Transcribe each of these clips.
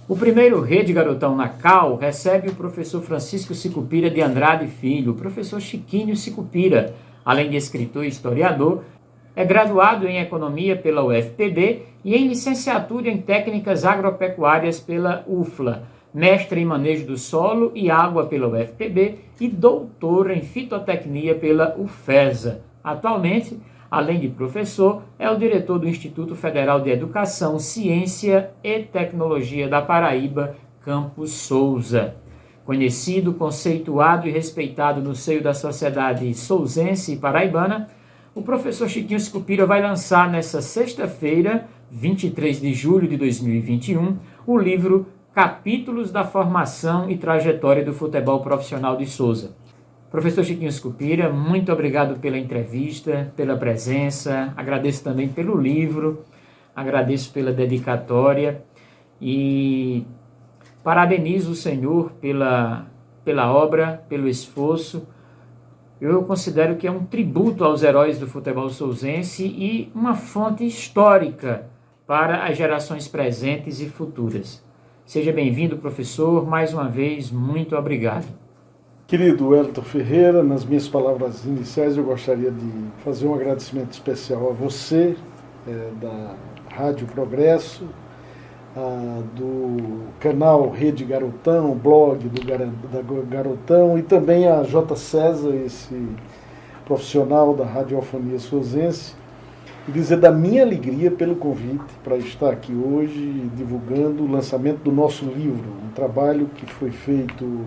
O primeiro Rede Garotão na CAU recebe o professor Francisco Sicupira de Andrade Filho, o professor Chiquinho Sicupira, além de escritor e historiador, é graduado em Economia pela UFPB e em Licenciatura em Técnicas Agropecuárias pela UFLA, mestre em Manejo do Solo e Água pela UFPB e doutor em Fitotecnia pela UFESA. Atualmente, além de professor, é o diretor do Instituto Federal de Educação, Ciência e Tecnologia da Paraíba, Campos Souza. Conhecido, conceituado e respeitado no seio da sociedade souzense e paraibana, o professor Chiquinho Sicupira vai lançar nesta sexta-feira, 23 de julho de 2021, o livro Capítulos da Formação e Trajetória do Futebol Profissional de Souza. Professor Chiquinho Sicupira, muito obrigado pela entrevista, pela presença, agradeço também pelo livro, agradeço pela dedicatória e parabenizo o senhor pela obra, pelo esforço. Eu considero que é um tributo aos heróis do futebol souzense e uma fonte histórica para as gerações presentes e futuras. Seja bem-vindo, professor. Mais uma vez, muito obrigado. Querido Wellington Ferreira, nas minhas palavras iniciais eu gostaria de fazer um agradecimento especial a você, da Rádio Progresso, do canal Rede Garotão, blog da Garotão, e também a J. César, esse profissional da radiofonia souzense, e dizer da minha alegria pelo convite para estar aqui hoje divulgando o lançamento do nosso livro, um trabalho que foi feito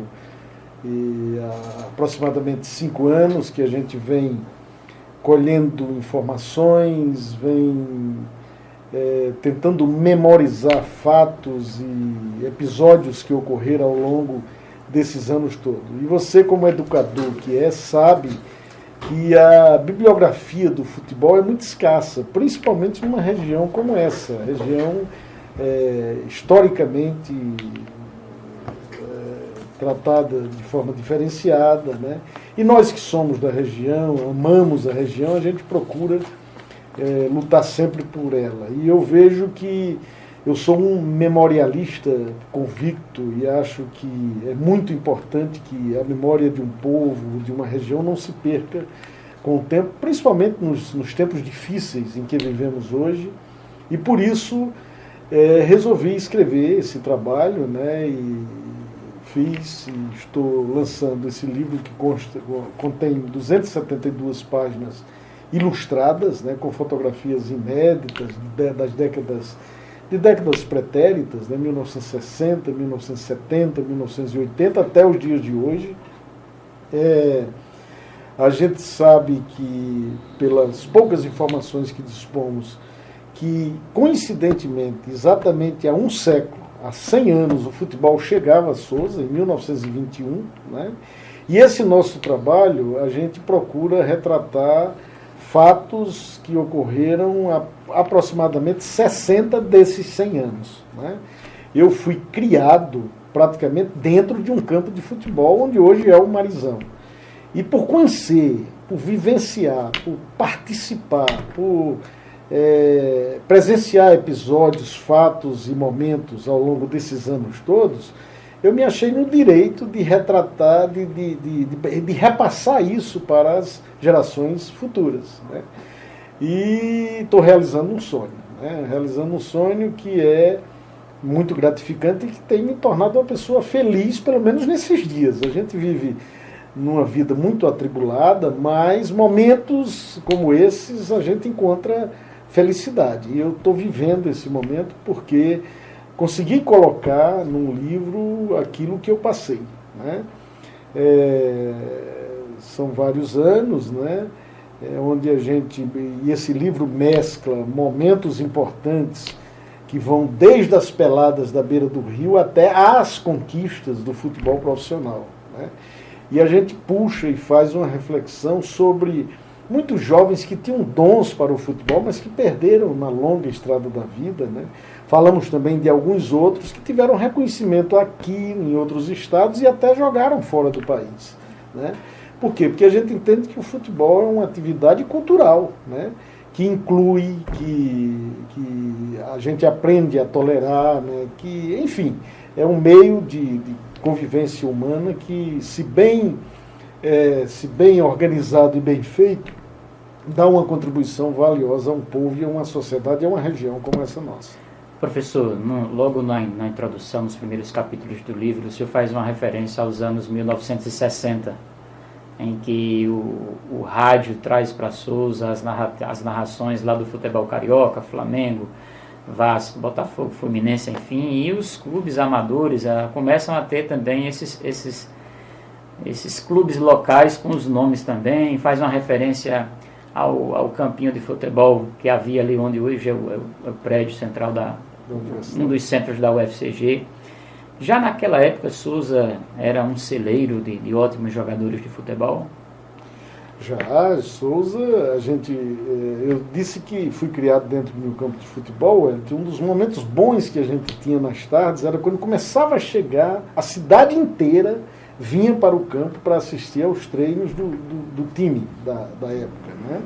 há aproximadamente 5 anos, que a gente vem colhendo informações, vem tentando memorizar fatos e episódios que ocorreram ao longo desses anos todos. E você, como educador que sabe que a bibliografia do futebol é muito escassa, principalmente numa região como essa, região historicamente tratada de forma diferenciada, né? E nós que somos da região, amamos a região, a gente procura lutar sempre por ela. E eu vejo que eu sou um memorialista convicto e acho que é muito importante que a memória de um povo, de uma região, não se perca com o tempo, principalmente nos tempos difíceis em que vivemos hoje. E por isso resolvi escrever esse trabalho, né? E fiz e estou lançando esse livro que contém 272 páginas ilustradas, né, com fotografias inéditas de décadas pretéritas, né, 1960, 1970, 1980, até os dias de hoje. A gente sabe que, pelas poucas informações que dispomos, que coincidentemente, exatamente há um século, há 100 anos, o futebol chegava a Souza, em 1921, né, e esse nosso trabalho, a gente procura retratar fatos que ocorreram há aproximadamente 60 desses 100 anos. Né? Eu fui criado praticamente dentro de um campo de futebol, onde hoje é o Marizão. E por conhecer, por vivenciar, por participar, por presenciar episódios, fatos e momentos ao longo desses anos todos, eu me achei no direito de retratar, de repassar isso para as gerações futuras. Né? E estou realizando um sonho. Né? Realizando um sonho que é muito gratificante e que tem me tornado uma pessoa feliz, pelo menos nesses dias. A gente vive numa vida muito atribulada, mas momentos como esses a gente encontra felicidade. E eu estou vivendo esse momento porque consegui colocar num livro aquilo que eu passei. Né? São vários anos, né? Onde e esse livro mescla momentos importantes que vão desde as peladas da beira do rio até as conquistas do futebol profissional. Né? E a gente puxa e faz uma reflexão sobre muitos jovens que tinham dons para o futebol, mas que perderam na longa estrada da vida. Né? Falamos também de alguns outros que tiveram reconhecimento aqui, em outros estados, e até jogaram fora do país. Né? Por quê? Porque a gente entende que o futebol é uma atividade cultural, né? que inclui, que a gente aprende a tolerar, né? Que, enfim, é um meio de convivência humana que, se bem organizado e bem feito, dá uma contribuição valiosa a um povo e a uma sociedade e a uma região como essa nossa. Professor, logo na introdução, nos primeiros capítulos do livro, o senhor faz uma referência aos anos 1960, em que o rádio traz para Souza as narrações lá do futebol carioca, Flamengo, Vasco, Botafogo, Fluminense, enfim, e os clubes amadores começam a ter também esses clubes locais com os nomes também, faz uma referência ao campinho de futebol que havia ali onde hoje é o prédio central um dos centros da UFCG. Já naquela época, Souza era um celeiro de ótimos jogadores de futebol? Já, Souza, eu disse que fui criado dentro do meu campo de futebol. Um dos momentos bons que a gente tinha nas tardes era quando começava a chegar, a cidade inteira vinha para o campo para assistir aos treinos do time da época, né?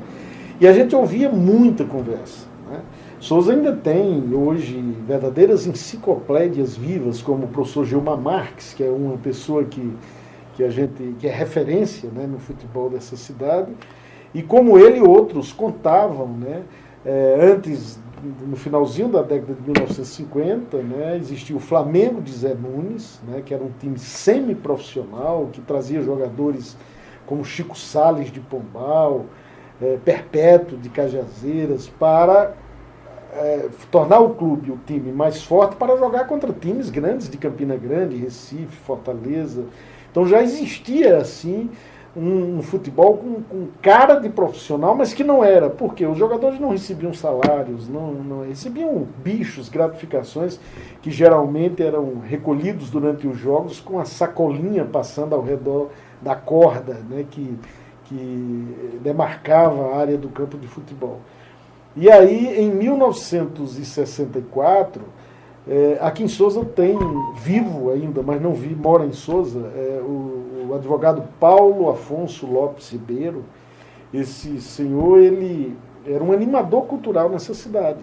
E a gente ouvia muita conversa, né? Souza ainda tem hoje verdadeiras enciclopédias vivas, como o professor Gilmar Marques, que é uma pessoa que é referência, né, no futebol dessa cidade, e como ele outros contavam, né, antes, no finalzinho da década de 1950, né, existia o Flamengo de Zé Nunes, né, que era um time semiprofissional, que trazia jogadores como Chico Salles de Pombal, Perpétuo de Cajazeiras, para tornar o clube, o time mais forte para jogar contra times grandes de Campina Grande, Recife, Fortaleza. Então já existia assim um futebol com cara de profissional, mas que não era, porque os jogadores não recebiam salários, não recebiam bichos, gratificações que geralmente eram recolhidos durante os jogos com a sacolinha passando ao redor da corda, né, que demarcava a área do campo de futebol. E aí, em 1964, aqui em Souza tem, vivo ainda, mas não mora em Souza, o advogado Paulo Afonso Lopes Ribeiro. Esse senhor, ele era um animador cultural nessa cidade.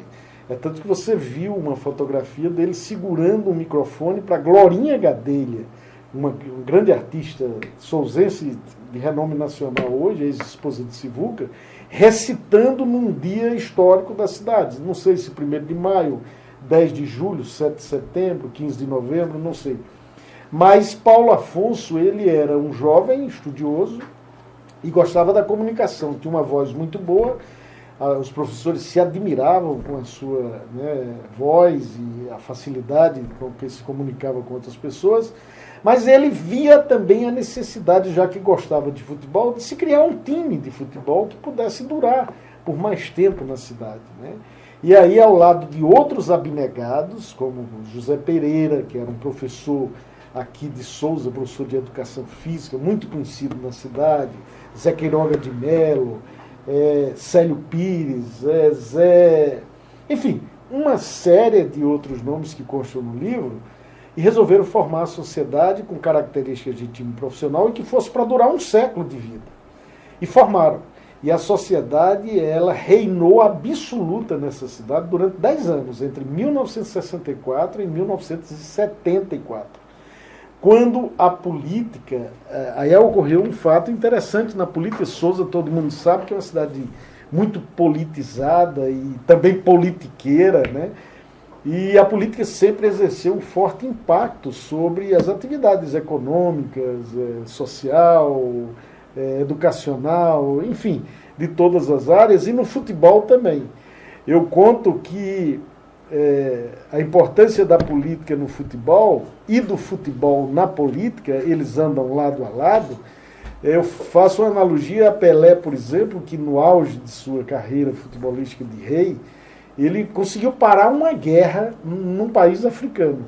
É tanto que você viu uma fotografia dele segurando um microfone para Glorinha Gadelha, uma grande artista souzense de renome nacional hoje, ex-esposa de Sivuca, recitando num dia histórico da cidade. Não sei se 1º de maio, 10 de julho, 7 de setembro, 15 de novembro, não sei. Mas Paulo Afonso, ele era um jovem estudioso e gostava da comunicação, tinha uma voz muito boa, os professores se admiravam com a sua, né, voz e a facilidade com que se comunicava com outras pessoas, mas ele via também a necessidade, já que gostava de futebol, de se criar um time de futebol que pudesse durar por mais tempo na cidade, né? E aí, ao lado de outros abnegados, como José Pereira, que era um professor aqui de Souza, professor de educação física, muito conhecido na cidade, Zé Queiroga de Melo, Célio Pires, enfim, uma série de outros nomes que constam no livro, e resolveram formar a sociedade com características de time profissional e que fosse para durar um século de vida. E formaram. E a sociedade, ela reinou absoluta nessa cidade durante 10 anos, entre 1964 e 1974. Quando a política, aí ocorreu um fato interessante na política. Souza, todo mundo sabe que é uma cidade muito politizada e também politiqueira, né? E a política sempre exerceu um forte impacto sobre as atividades econômicas, social, educacional, enfim, de todas as áreas, e no futebol também. Eu conto que a importância da política no futebol e do futebol na política, eles andam lado a lado. Eu faço uma analogia a Pelé, por exemplo, que no auge de sua carreira futebolística de rei, ele conseguiu parar uma guerra num país africano.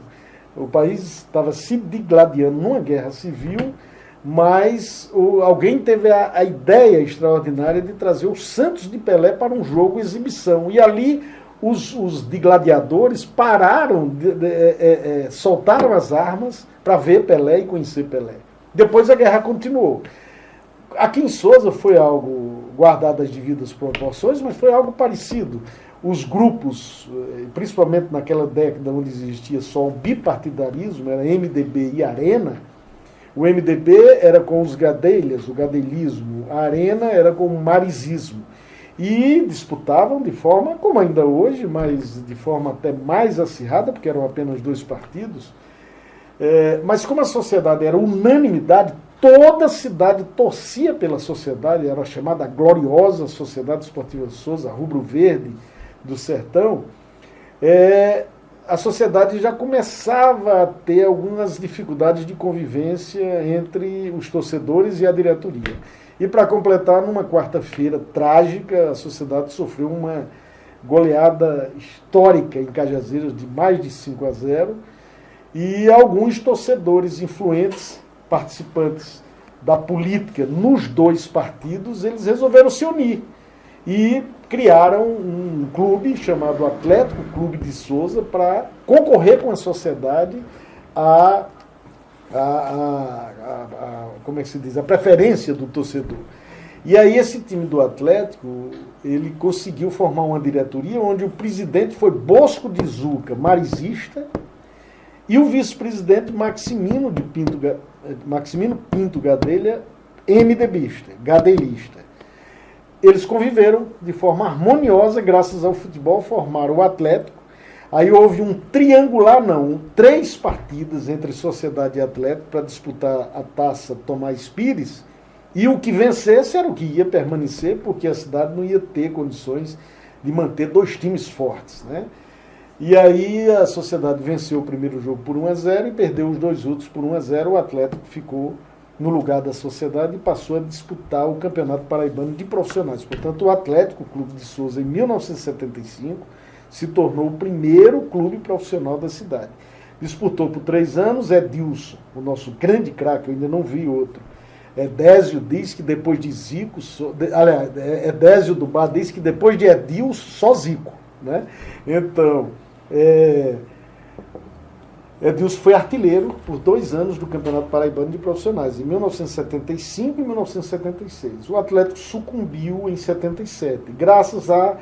O país estava se digladiando numa guerra civil, mas alguém teve a ideia extraordinária de trazer o Santos de Pelé para um jogo exibição. E ali os digladiadores pararam, soltaram as armas para ver Pelé e conhecer Pelé. Depois a guerra continuou. aqui em Sousa foi algo guardado as devidas proporções, mas foi algo parecido. Os grupos, principalmente naquela década onde existia só o bipartidarismo, era MDB e Arena. O MDB era com os gadelhas, o gadelismo, a Arena era com o marizismo. E disputavam de forma, como ainda hoje, mas de forma até mais acirrada, porque eram apenas dois partidos. Mas como a sociedade era unanimidade, toda a cidade torcia pela sociedade, era chamada gloriosa Sociedade Esportiva Sousa, rubro-verde do sertão, a sociedade já começava a ter algumas dificuldades de convivência entre os torcedores e a diretoria. E para completar, numa quarta-feira trágica, a sociedade sofreu uma goleada histórica em Cajazeiras de mais de 5-0, e alguns torcedores influentes, participantes da política nos dois partidos, eles resolveram se unir e criaram um clube chamado Atlético Clube de Sousa para concorrer com a sociedade como é que se diz, a preferência do torcedor. E aí esse time do Atlético, ele conseguiu formar uma diretoria onde o presidente foi Bosco de Zuca, marizista, e o vice-presidente Maximino Pinto Gadelha, MDBista, gadelista. Eles conviveram de forma harmoniosa, graças ao futebol, formaram o Atlético. Aí houve um triangular, três partidas entre Sociedade e Atlético para disputar a taça Tomás Pires, e o que vencesse era o que ia permanecer, porque a cidade não ia ter condições de manter dois times fortes, né? E aí a Sociedade venceu o primeiro jogo por 1-0 e perdeu os dois outros por 1-0. O Atlético ficou no lugar da Sociedade e passou a disputar o Campeonato Paraibano de Profissionais. Portanto, o Atlético Clube de Sousa, em 1975, se tornou o primeiro clube profissional da cidade. Disputou por 3 anos. Edilson, o nosso grande craque, eu ainda não vi outro. Edésio diz que depois de Zico, aliás, Edésio do Bar diz que depois de Edilson, só Zico, né? Então, Edilson foi artilheiro por 2 anos do Campeonato Paraibano de Profissionais, em 1975 e 1976. O Atlético sucumbiu em 77, graças à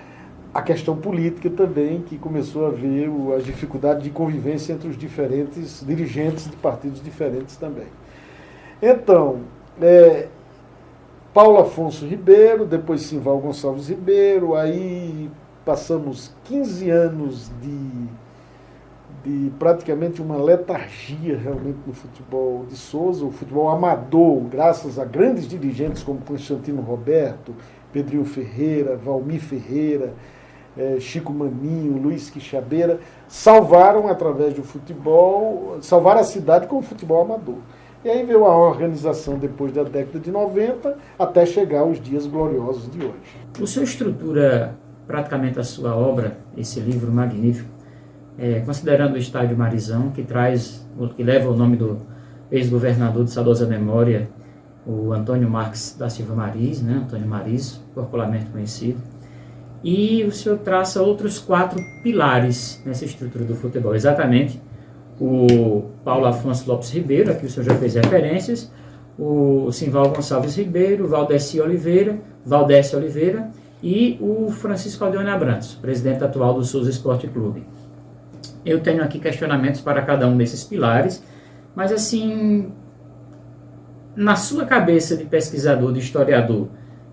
questão política também, que começou a haver as dificuldades de convivência entre os diferentes dirigentes de partidos diferentes também. Então, Paulo Afonso Ribeiro, depois Simval Gonçalves Ribeiro, aí passamos 15 anos de praticamente uma letargia realmente no futebol de Sousa, o futebol amador, graças a grandes dirigentes como Constantino Roberto, Pedrinho Ferreira, Valmir Ferreira, Chico Maninho, Luiz Quixabeira, salvaram através do futebol, salvaram a cidade com o futebol amador. E aí veio a organização depois da década de 90, até chegar aos dias gloriosos de hoje. O senhor estrutura praticamente a sua obra, esse livro magnífico, considerando o estádio Marizão, que leva o nome do ex-governador de saudosa memória, o Antônio Marques da Silva Mariz, né, Antônio Mariz, popularmente conhecido. E o senhor traça outros 4 pilares nessa estrutura do futebol, exatamente o Paulo Afonso Lopes Ribeiro, a que o senhor já fez referências, o Simval Gonçalves Ribeiro, Valdécio Oliveira e o Francisco Aldeone Abrantes, presidente atual do Sousa Esporte Clube. Eu tenho aqui questionamentos para cada um desses pilares, mas assim, na sua cabeça de pesquisador, de historiador,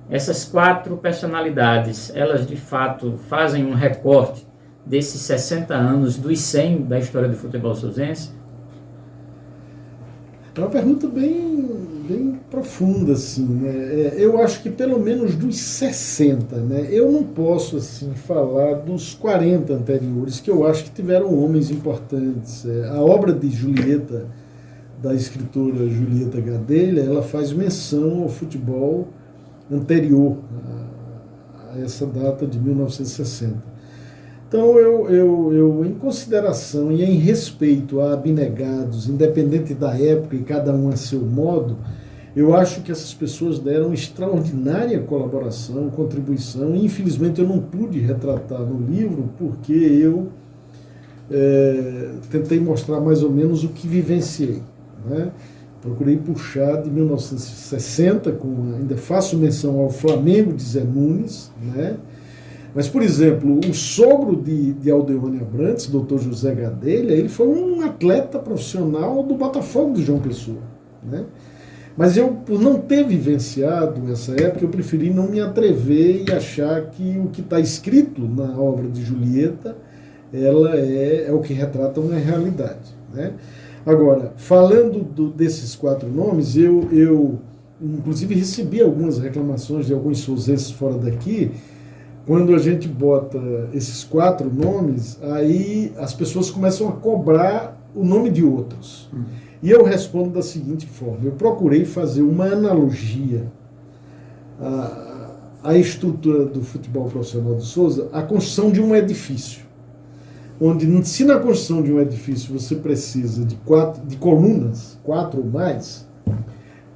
essas 4 personalidades, elas de fato fazem um recorte desses 60 anos, dos 100 da história do futebol sousense? É uma pergunta bem profunda, assim, né? Eu acho que pelo menos dos 60, né? Eu não posso, assim, falar dos 40 anteriores, que eu acho que tiveram homens importantes. A obra de Julieta, da escritora Julieta Gadelha, ela faz menção ao futebol anterior a essa data de 1960. Então, eu, em consideração e em respeito a abnegados, independente da época e cada um a seu modo, eu acho que essas pessoas deram extraordinária colaboração, contribuição, e infelizmente eu não pude retratar no livro, porque eu tentei mostrar mais ou menos o que vivenciei, né? Procurei puxar de 1960, ainda faço menção ao Flamengo de Zé Nunes, né? Mas, por exemplo, o sogro de Aldeone Abrantes, Dr. José Gadelha, ele foi um atleta profissional do Botafogo de João Pessoa, né? Mas eu, por não ter vivenciado essa época, eu preferi não me atrever e achar que o que está escrito na obra de Julieta ela é o que retrata uma realidade, né? Agora, falando desses 4 nomes, eu inclusive recebi algumas reclamações de alguns souzenses fora daqui. Quando a gente bota esses 4 nomes, aí as pessoas começam a cobrar o nome de outros. E eu respondo da seguinte forma: eu procurei fazer uma analogia à estrutura do futebol profissional de Souza, a construção de um edifício. Onde, se na construção de um edifício você precisa de colunas, 4 ou mais,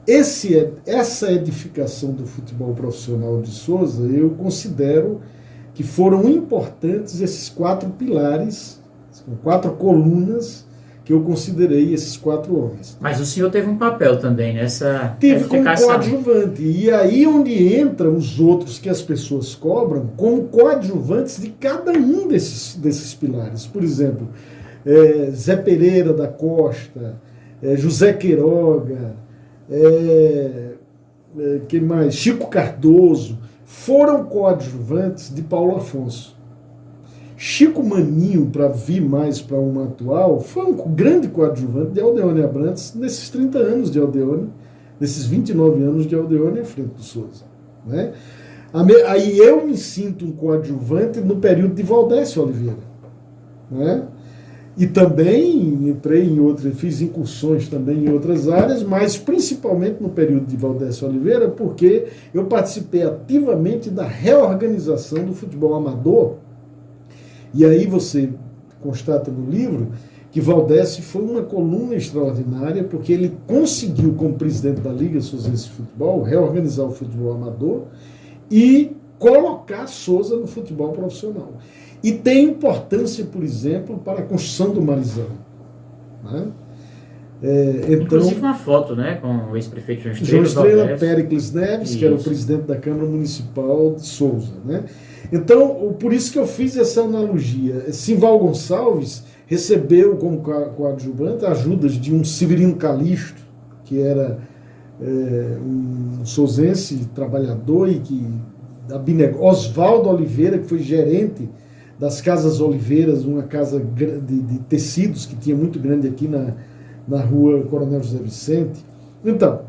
essa edificação do futebol profissional de Souza, eu considero que foram importantes esses 4 pilares, 4 colunas, que eu considerei esses 4 homens. Mas o senhor teve um papel também nessa Teve como coadjuvante. E aí onde entram os outros que as pessoas cobram como coadjuvantes de cada um desses pilares. Por exemplo, Zé Pereira da Costa, José Queiroga, quem mais? Chico Cardoso, foram coadjuvantes de Paulo Afonso. Chico Maninho, para vir mais para uma atual, foi um grande coadjuvante de Aldeone Abrantes nesses 30 anos de Aldeone, nesses 29 anos de Aldeone à frente do Souza, né? Aí eu me sinto um coadjuvante no período de Valdécio Oliveira, né? E também fiz incursões também em outras áreas, mas principalmente no período de Valdécio Oliveira, porque eu participei ativamente da reorganização do futebol amador. E aí você constata no livro que Valdécio foi uma coluna extraordinária, porque ele conseguiu, como presidente da Liga Souzense de Futebol, reorganizar o futebol amador e colocar Souza no futebol profissional. E tem importância, por exemplo, para a construção do Marizão, né? Inclusive uma foto, né, com o ex-prefeito João Estrela, Péricles Neves, isso, que era o presidente da Câmara Municipal de Souza, né? Então, por isso que eu fiz essa analogia. Simval Gonçalves recebeu como coadjuvante ajudas de um Severino Calixto, que era um souzense trabalhador, e Oswaldo Oliveira, que foi gerente das Casas Oliveiras, uma casa de tecidos que tinha muito grande aqui na rua Coronel José Vicente. Então,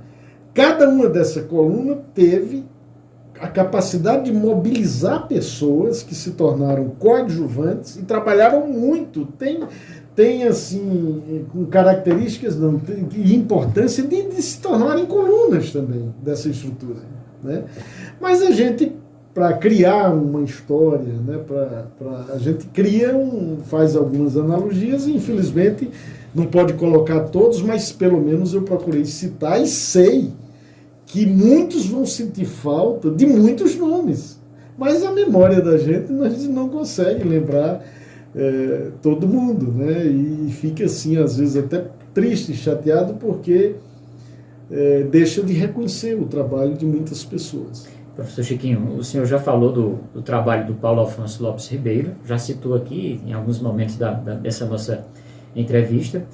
cada uma dessa coluna teve a capacidade de mobilizar pessoas que se tornaram coadjuvantes e trabalharam muito. Tem assim, com características e importância de se tornarem colunas também dessa estrutura, né? Mas a gente, para criar uma história, né, a gente faz algumas analogias e, infelizmente, não pode colocar todos, mas pelo menos eu procurei citar e sei que muitos vão sentir falta de muitos nomes. Mas a memória da gente, a gente não consegue lembrar todo mundo, né? E fica assim, às vezes, até triste, chateado, porque deixa de reconhecer o trabalho de muitas pessoas. Professor Chiquinho, o senhor já falou do trabalho do Paulo Afonso Lopes Ribeiro, já citou aqui em alguns momentos dessa nossa entrevista.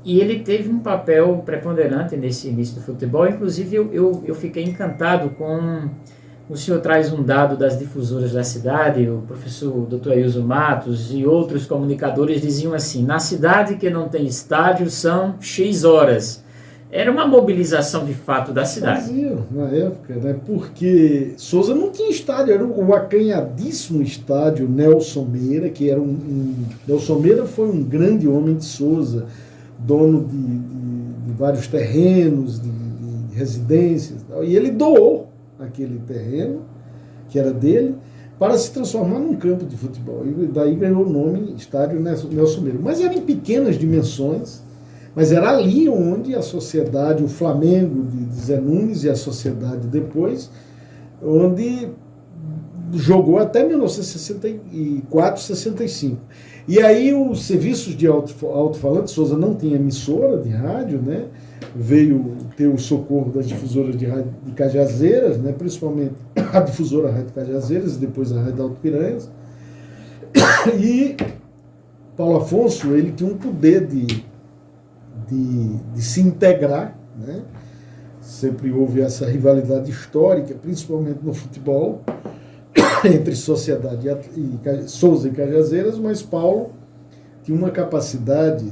E ele teve um papel preponderante nesse início do futebol. Inclusive, eu fiquei encantado com... O senhor traz um dado das difusoras da cidade, o professor Dr. Ailson Matos e outros comunicadores diziam assim: na cidade que não tem estádio são X horas. Era uma mobilização de fato da cidade. Fazia, na época, né? Porque Souza não tinha estádio, era o acanhadíssimo estádio Nelson Meira, que era Nelson Meira foi um grande homem de Souza, dono de vários terrenos, de residências e tal, e ele doou aquele terreno, que era dele, para se transformar num campo de futebol. E daí ganhou o nome Estádio Nelson Meira. Mas era em pequenas dimensões, mas era ali onde a sociedade, o Flamengo de Zé Nunes e a sociedade depois, onde jogou até 1964, 65. E aí os serviços de alto-falante, Souza não tinha emissora de rádio, né? Veio ter o socorro das difusoras de rádio de Cajazeiras, né? Principalmente a difusora Rádio Cajazeiras e depois a Rádio Alto Piranhas. E Paulo Afonso, ele tinha um poder de se integrar, né? Sempre houve essa rivalidade histórica, principalmente no futebol, entre Sociedade e Souza e Cajazeiras, mas Paulo tinha uma capacidade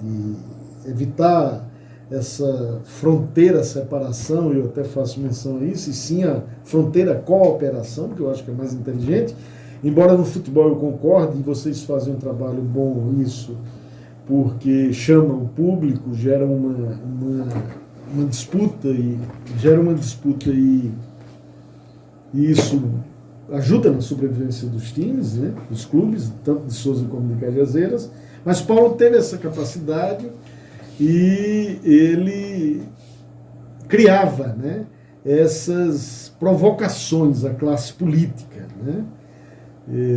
de evitar essa fronteira separação, eu até faço menção a isso, e sim a fronteira cooperação, que eu acho que é mais inteligente, embora no futebol eu concorde, e vocês fazem um trabalho bom isso, porque chama o público, gera uma disputa e isso ajuda na sobrevivência dos times, né, dos clubes, tanto de Souza como de Cajazeiras, mas Paulo teve essa capacidade e ele criava, né, essas provocações à classe política, né?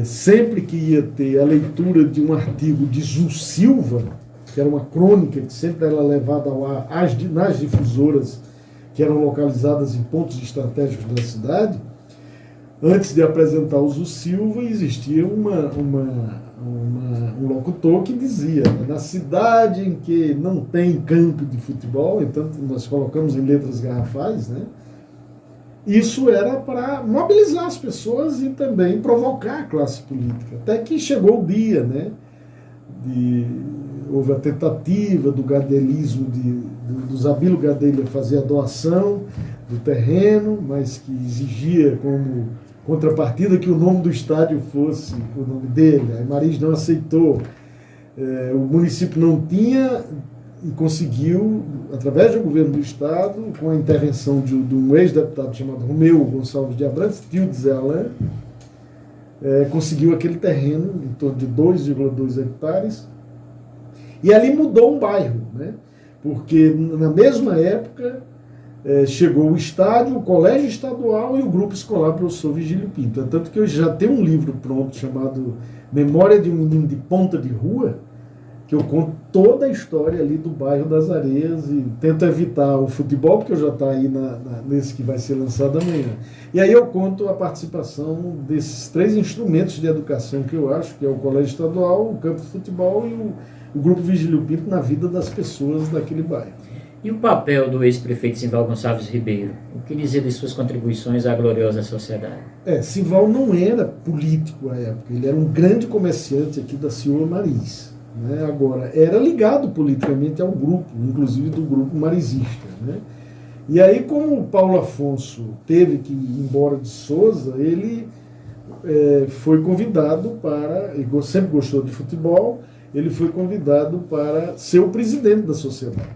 Sempre que ia ter a leitura de um artigo de Zu Silva, que era uma crônica que sempre era levada ao ar nas difusoras que eram localizadas em pontos estratégicos da cidade, antes de apresentar o Zu Silva, existia um locutor que dizia, na cidade em que não tem campo de futebol, então nós colocamos em letras garrafais, né? Isso era para mobilizar as pessoas e também provocar a classe política. Até que chegou o dia, né? Houve a tentativa do gadelismo, do Zabilo Gadelha fazer a doação do terreno, mas que exigia como contrapartida que o nome do estádio fosse o nome dele. A Maris não aceitou. O município não tinha e conseguiu, através do governo do estado, com a intervenção de um ex-deputado chamado Romeu Gonçalves de Abrantes, tio de Zé Alain, conseguiu aquele terreno em torno de 2,2 hectares, e ali mudou um bairro, né? Porque na mesma época chegou o estádio, o colégio estadual e o grupo escolar professor Vigílio Pinto. Tanto que eu já tenho um livro pronto chamado Memória de um Menino de Ponta de Rua, que eu conto toda a história ali do bairro das Areias e tento evitar o futebol, porque eu já está aí nesse que vai ser lançado amanhã. E aí eu conto a participação desses 3 instrumentos de educação que eu acho, que é o colégio estadual, o campo de futebol e o grupo Vigílio Pinto na vida das pessoas daquele bairro. E o papel do ex-prefeito Simval Gonçalves Ribeiro? O que dizer de suas contribuições à gloriosa sociedade? Simval não era político à época, ele era um grande comerciante aqui da Silva Maris. Né? Agora, era ligado politicamente ao grupo, inclusive do grupo marizista. Né? E aí, como o Paulo Afonso teve que ir embora de Souza, ele foi convidado para, ele sempre gostou de futebol, ele foi convidado para ser o presidente da sociedade.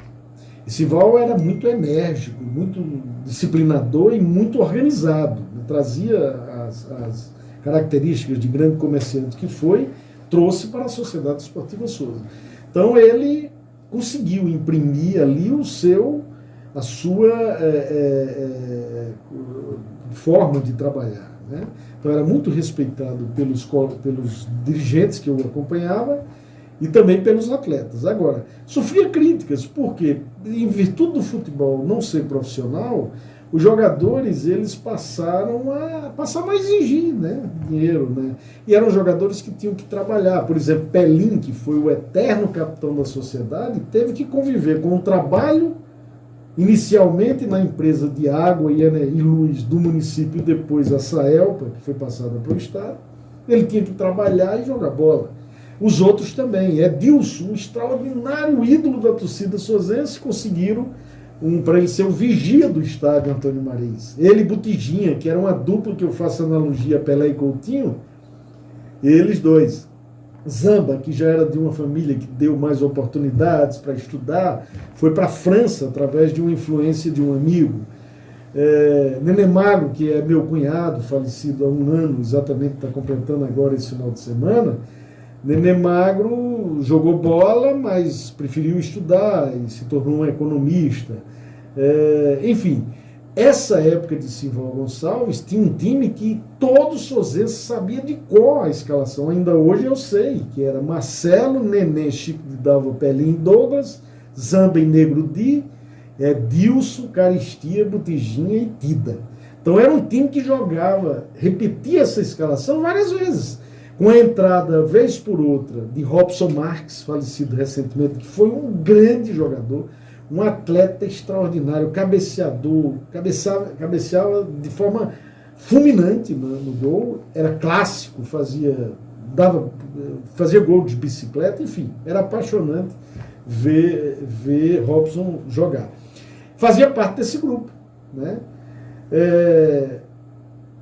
E Simval era muito enérgico, muito disciplinador e muito organizado. Trazia as características de grande comerciante que foi, trouxe para a Sociedade Esportiva Souza. Então ele conseguiu imprimir ali a sua forma de trabalhar. Né? Então era muito respeitado pelos dirigentes que eu acompanhava e também pelos atletas. Agora, sofria críticas, porque em virtude do futebol não ser profissional, os jogadores eles passaram a exigir, né, dinheiro. Né? E eram jogadores que tinham que trabalhar. Por exemplo, Pelim, que foi o eterno capitão da sociedade, teve que conviver com o trabalho, inicialmente na empresa de água e luz do município, e depois a Saelpa, que foi passada para o Estado. Ele tinha que trabalhar e jogar bola. Os outros também. Edilson, um extraordinário ídolo da torcida souzense, conseguiram para ele ser o vigia do estádio Antônio Marins. Ele e Botijinha, que era uma dupla que eu faço analogia Pelé e Coutinho, eles dois. Zamba, que já era de uma família que deu mais oportunidades para estudar, foi para a França através de uma influência de um amigo. Nenê Magro, que é meu cunhado, falecido há um ano, exatamente está completando agora esse final de semana. Nenê Magro jogou bola, mas preferiu estudar e se tornou um economista. Enfim, essa época de Simval Gonçalves tinha um time que todo sozense sabia de cor a escalação. Ainda hoje eu sei, que era Marcelo, Nenê, Chico de Dalva, Pelinho, Douglas, Zamba e Negro Di, Dilson, Caristia, Botijinha e Tida. Então era um time que jogava, repetia essa escalação várias vezes, com a entrada, vez por outra, de Robson Marques, falecido recentemente, que foi um grande jogador, um atleta extraordinário, cabeceador, cabeceava de forma fulminante no gol, era clássico, fazia gol de bicicleta, enfim, era apaixonante ver Robson jogar. Fazia parte desse grupo, né?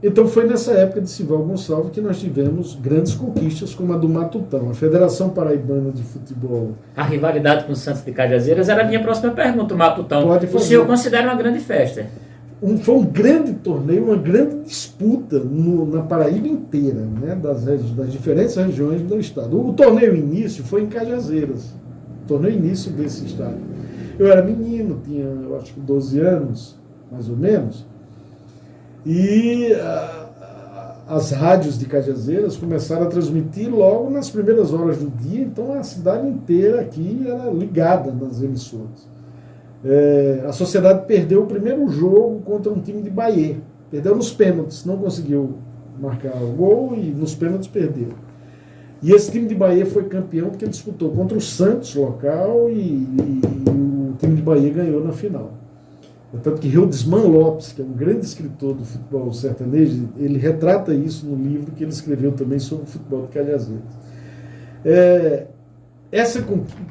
Então foi nessa época de Simval Gonçalves que nós tivemos grandes conquistas, como a do Matutão, a Federação Paraibana de Futebol. A rivalidade com o Santos de Cajazeiras era a minha próxima pergunta, o Matutão. O senhor considera uma grande festa? Foi um grande torneio, uma grande disputa na Paraíba inteira, né, das diferentes regiões do estado. O torneio início foi em Cajazeiras, o torneio início desse estado. Eu era menino, tinha, eu acho que 12 anos, mais ou menos, e as rádios de Cajazeiras começaram a transmitir logo nas primeiras horas do dia, então a cidade inteira aqui era ligada nas emissoras. A Sociedade perdeu o primeiro jogo contra um time de Bahia, perdeu nos pênaltis, não conseguiu marcar o gol e nos pênaltis perdeu. E esse time de Bahia foi campeão porque disputou contra o Santos local e o time de Bahia ganhou na final. Tanto que Hildesman Lopes, que é um grande escritor do futebol sertanejo, ele retrata isso no livro que ele escreveu também sobre o futebol de Cajazeiras.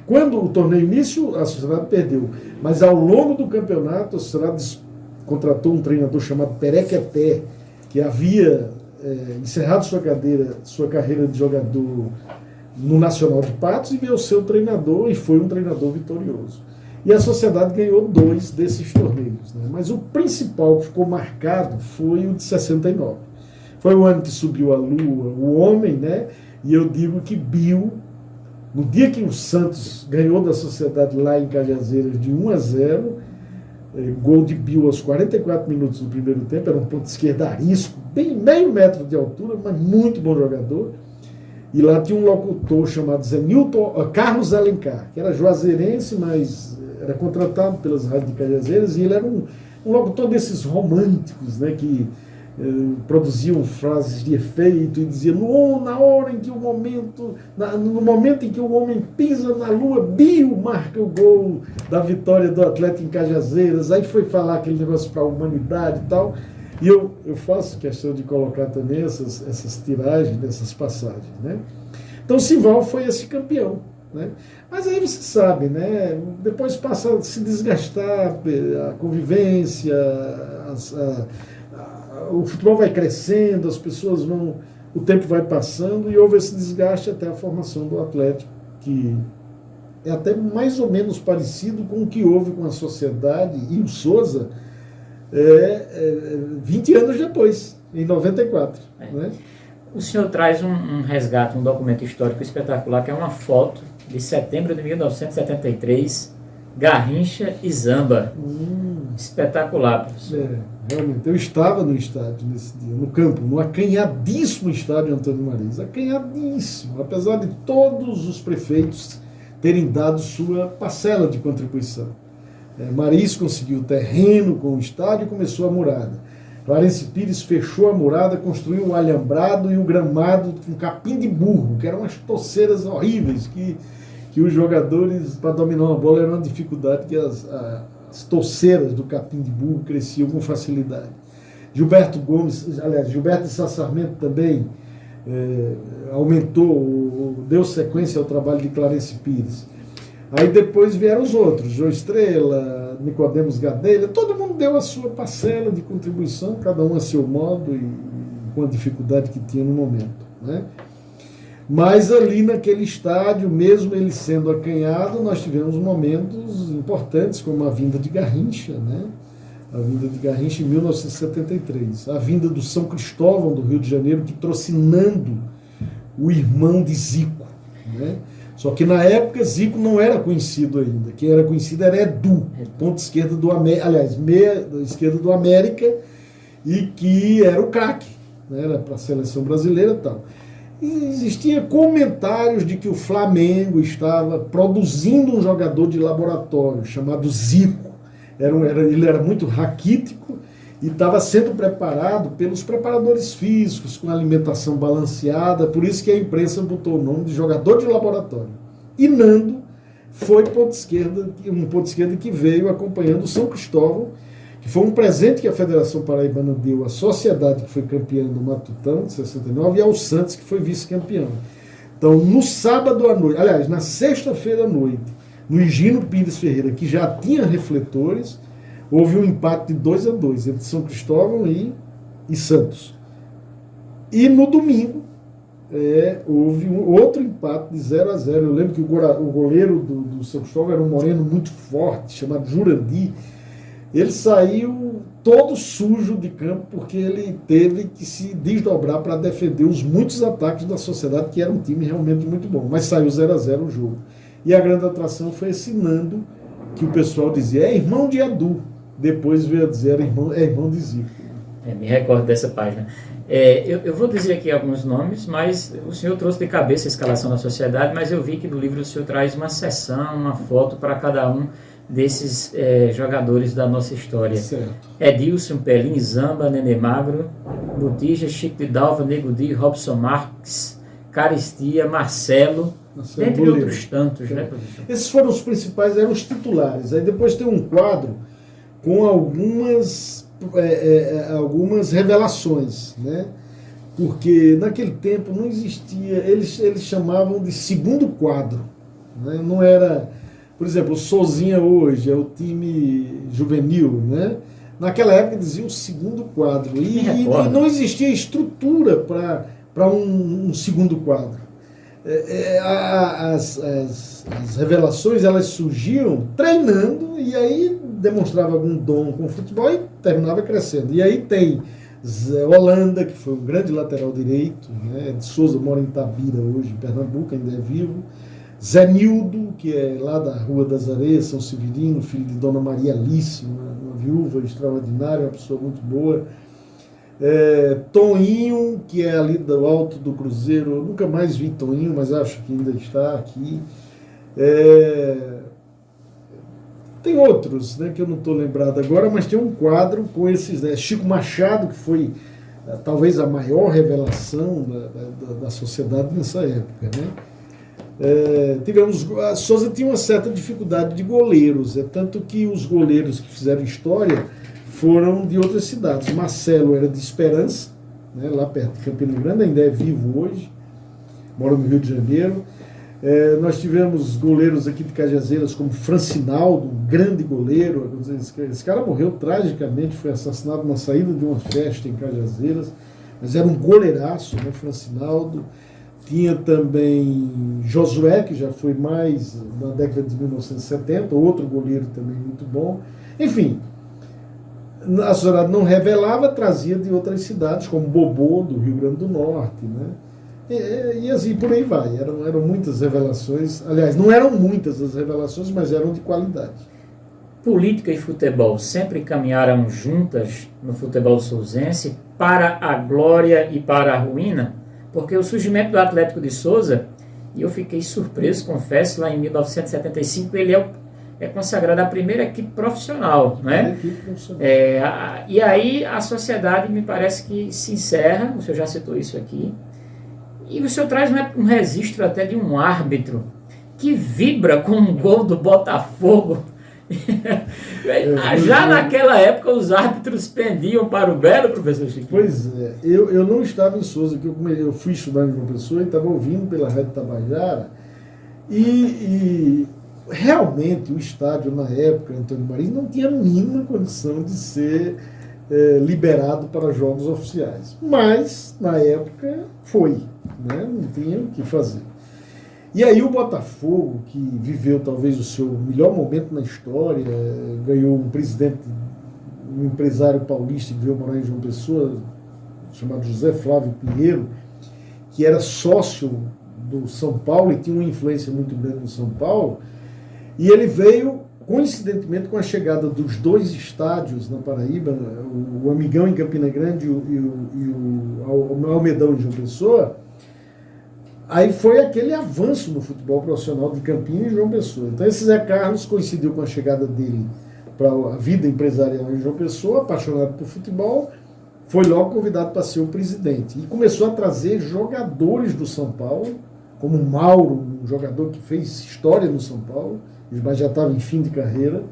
Quando o torneio início, a Sociedade perdeu, mas ao longo do campeonato, a Sociedade contratou um treinador chamado Perequeté, que havia encerrado sua carreira de jogador no Nacional de Patos e veio ser o treinador e foi um treinador vitorioso. E a Sociedade ganhou 2 desses torneios, né? Mas o principal que ficou marcado foi o de 69. Foi o ano que subiu a lua, o homem, né? E eu digo que Bill, no dia que o Santos ganhou da Sociedade lá em Cajazeiras de 1-0, gol de Bill aos 44 minutos do primeiro tempo, era um ponto de esquerda arisco, bem meio metro de altura, mas muito bom jogador. E lá tinha um locutor chamado Carlos Alencar, que era juazeirense, mas era contratado pelas rádios de Cajazeiras, e ele era um locutor desses românticos, né, que produziam frases de efeito e diziam: na hora em que no momento em que o homem pisa na lua, Bill marca o gol da vitória do Atlético em Cajazeiras. Aí foi falar aquele negócio para a humanidade e tal. E eu faço questão de colocar também essas tiragens, essas passagens, né? Então Simval foi esse campeão, né? Mas aí você sabe, né? Depois passa a se desgastar a convivência, o futebol vai crescendo, as pessoas vão, o tempo vai passando e houve esse desgaste até a formação do Atlético, que é até mais ou menos parecido com o que houve com a Sociedade e o Souza 20 anos depois, em 94. Né? O senhor traz um resgate, um documento histórico espetacular, que é uma foto de setembro de 1973, Garrincha e Zamba. Espetacular, professor. Realmente, eu estava no estádio nesse dia, no campo, no acanhadíssimo estádio Antônio Mariz, acanhadíssimo, apesar de todos os prefeitos terem dado sua parcela de contribuição. Mariz conseguiu o terreno com o estádio e começou a murada. Clarence Pires fechou a murada, construiu o alhambrado e o gramado com capim de burro, que eram umas torceiras horríveis, que os jogadores, para dominar uma bola, era uma dificuldade, que as torceiras do capim de burro cresciam com facilidade. Gilberto de Sá Sarmento também deu sequência ao trabalho de Clarence Pires. Aí depois vieram os outros, João Estrela, Nicodemos Gadelha, todo mundo deu a sua parcela de contribuição, cada um a seu modo e com a dificuldade que tinha no momento, né? Mas ali naquele estádio, mesmo ele sendo acanhado, nós tivemos momentos importantes, como a vinda de Garrincha, né? A vinda de Garrincha em 1973, a vinda do São Cristóvão do Rio de Janeiro, que trouxe Nando, o irmão de Zico, né? Só que na época Zico não era conhecido ainda. Quem era conhecido era Edu, ponta esquerda do América, aliás, meia esquerda do América, e que era o craque, né? Era para a seleção brasileira e tal. E existia comentários de que o Flamengo estava produzindo um jogador de laboratório chamado Zico. Ele era muito raquítico e estava sendo preparado pelos preparadores físicos, com alimentação balanceada, por isso que a imprensa botou o nome de jogador de laboratório. E Nando foi um ponto esquerda que veio acompanhando o São Cristóvão, que foi um presente que a Federação Paraibana deu à Sociedade, que foi campeã do Matutão, de 69, e ao Santos, que foi vice-campeão. Então, no sábado à noite, aliás, na sexta-feira à noite, no Higino Pires Ferreira, que já tinha refletores, houve um empate de 2-2 entre São Cristóvão e Santos. E no domingo, houve outro empate de 0-0. Eu lembro que o goleiro do São Cristóvão era um moreno muito forte, chamado Jurandir. Ele saiu todo sujo de campo porque ele teve que se desdobrar para defender os muitos ataques da Sociedade, que era um time realmente muito bom. Mas saiu 0-0 o jogo. E a grande atração foi esse Nando, que o pessoal dizia, é irmão de Edu. Depois veio a dizer, é irmão de Zico. Me recordo dessa página. Eu vou dizer aqui alguns nomes, mas o senhor trouxe de cabeça a escalação da Sociedade, mas eu vi que no livro o senhor traz uma seção, uma foto para cada um desses jogadores da nossa história. Certo. Edilson, Pelim, Zamba, Nenê Magro, Botija, Chico de Dalva, Nego Di, Robson Marques, Caristia, Marcelo, entre outros tantos, né, professor? Esses foram os principais, eram os titulares. Aí depois tem um quadro com algumas revelações, né? Porque naquele tempo não existia, eles chamavam de segundo quadro, né? Não era, por exemplo, o Souzinha hoje é o time juvenil, né? Naquela época dizia o segundo quadro, e não existia estrutura para um segundo quadro. As revelações, elas surgiam treinando, e aí demonstrava algum dom com o futebol e terminava crescendo. E aí tem Zé Holanda, que foi um grande lateral direito, né? De Souza mora em Itabira hoje, em Pernambuco, ainda é vivo. Zé Nildo, que é lá da Rua das Areias, São Severino, filho de Dona Maria Alice, uma viúva extraordinária, uma pessoa muito boa. Toninho, que é ali do alto do Cruzeiro, eu nunca mais vi Toninho, mas acho que ainda está aqui. Tem outros, né, que eu não estou lembrado agora, mas tem um quadro com esses, né? Chico Machado, que foi talvez a maior revelação da sociedade nessa época, né? A Souza tinha uma certa dificuldade de goleiros, tanto que os goleiros que fizeram história foram de outras cidades. Marcelo era de Esperança, né, lá perto de Campina Grande, ainda é vivo hoje, mora no Rio de Janeiro. Nós tivemos goleiros aqui de Cajazeiras como Francinaldo, um grande goleiro. Esse cara morreu tragicamente, foi assassinado na saída de uma festa em Cajazeiras, mas era um goleiraço, né, Francinaldo. Tinha também Josué, que já foi mais na década de 1970, outro goleiro também muito bom. Enfim, a sociedade não revelava, trazia de outras cidades, como Bobô, do Rio Grande do Norte, né? E assim por aí vai. Eram muitas revelações. Aliás, não eram muitas as revelações, mas eram de qualidade. Política e futebol sempre caminharam juntas no futebol sousense para a glória e para a ruína? Porque o surgimento do Atlético de Souza, e eu fiquei surpreso, confesso, lá em 1975, ele é consagrado a primeira equipe profissional, né? E aí a sociedade me parece que se encerra, o senhor já citou isso aqui, e o senhor traz um registro até de um árbitro que vibra com um gol do Botafogo. Já naquela época os árbitros pendiam para o belo, professor Chico. Pois é, eu não estava em Souza, eu fui estudar em João Pessoa e estava ouvindo pela Rádio Tabajara, e realmente o estádio na época, Antônio Marins, não tinha a mínima condição de ser liberado para jogos oficiais, mas na época foi, né? Não tinha o que fazer. E aí o Botafogo, que viveu talvez o seu melhor momento na história, ganhou um empresário paulista que veio morar em João Pessoa, chamado José Flávio Pinheiro, que era sócio do São Paulo, e tinha uma influência muito grande no São Paulo, e ele veio, coincidentemente, com a chegada dos dois estádios na Paraíba, o Amigão em Campina Grande e o Almedão em João Pessoa. Aí foi aquele avanço no futebol profissional de Campina e João Pessoa. Então esse Zé Carlos coincidiu com a chegada dele para a vida empresarial em João Pessoa, apaixonado por futebol, foi logo convidado para ser o presidente. E começou a trazer jogadores do São Paulo, como o Mauro, um jogador que fez história no São Paulo, mas já estava em fim de carreira.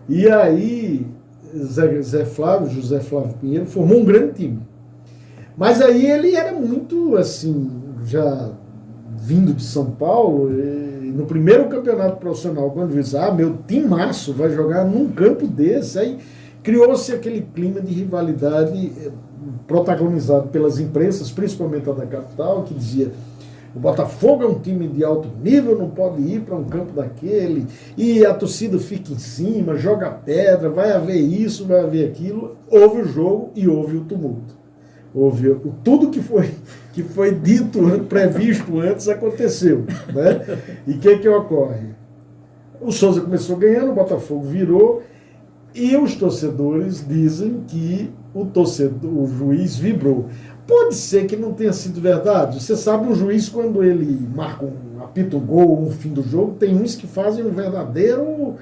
E aí José Flávio Pinheiro, formou um grande time. Mas aí ele era muito, assim, já vindo de São Paulo, no primeiro campeonato profissional, quando disse, meu timaço vai jogar num campo desse, aí criou-se aquele clima de rivalidade protagonizado pelas imprensas, principalmente a da capital, que dizia: o Botafogo é um time de alto nível, não pode ir para um campo daquele, e a torcida fica em cima, joga pedra, vai haver isso, vai haver aquilo. Houve o jogo e houve o tumulto. Houve tudo que foi dito, previsto antes, aconteceu. Né? E o que ocorre? O Souza começou ganhando, o Botafogo virou, e os torcedores dizem que o juiz vibrou. Pode ser que não tenha sido verdade. Você sabe, um juiz, quando ele marca apita um gol, um fim do jogo, tem uns que fazem um verdadeiro...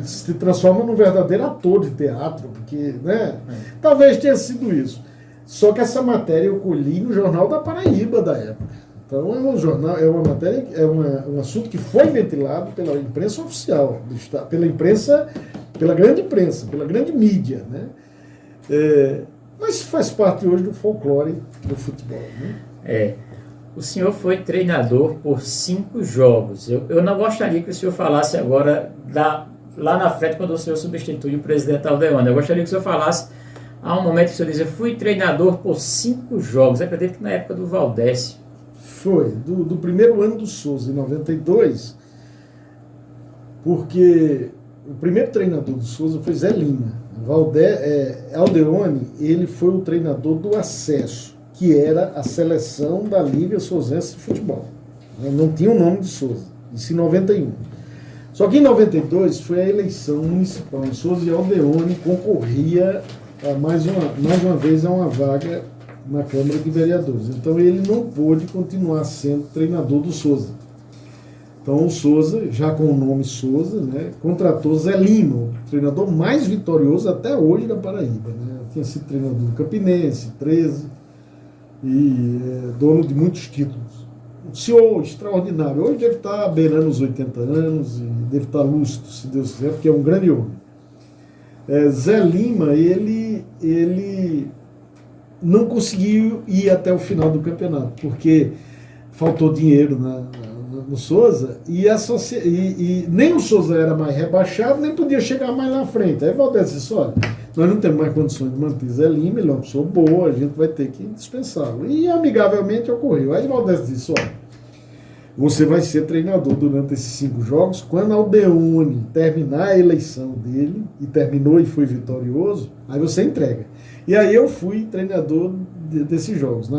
se transforma num verdadeiro ator de teatro, porque, né? Talvez tenha sido isso. Só que essa matéria eu colhi no Jornal da Paraíba da época. Então é um assunto que foi ventilado pela imprensa oficial do Estado, pela grande imprensa, pela grande mídia, né? Mas faz parte hoje do folclore do futebol, né? O senhor foi treinador por 5 jogos. Eu não gostaria que o senhor falasse agora lá na frente, quando o senhor substitui o presidente Aldeone. Eu gostaria que o senhor falasse, há um momento que o senhor dizia, fui treinador por 5 jogos. Eu acredito que na época do Valdécio. Foi, do primeiro ano do Souza, em 92, porque o primeiro treinador do Souza foi Zé Lima. Aldeone, ele foi o treinador do acesso, que era a seleção da Liga Souzense de Futebol. Não tinha o nome de Souza, isso em 91. Só que em 92 foi a eleição municipal em Souza, e Aldeone concorria mais uma vez a uma vaga na Câmara de Vereadores. Então ele não pôde continuar sendo treinador do Souza. Então o Souza, já com o nome Souza, né, contratou Zé Lima, o treinador mais vitorioso até hoje da Paraíba. Né? Tinha sido treinador do Campinense, 13, e dono de muitos títulos. Um senhor extraordinário. Hoje deve estar beirando os 80 anos, e deve estar lúcido, se Deus quiser, porque é um grande homem. Zé Lima, ele não conseguiu ir até o final do campeonato, porque faltou dinheiro no Souza, e nem o Souza era mais rebaixado, nem podia chegar mais na frente. Aí Valdez disse: olha, nós não temos mais condições de manter Zé Lima, ele é uma pessoa boa, a gente vai ter que dispensá-lo. E amigavelmente ocorreu. Aí Valdez disse: olha, você vai ser treinador durante esses 5 jogos, quando Aldeone terminar a eleição dele, e terminou e foi vitorioso, aí você entrega. E aí eu fui treinador desses jogos.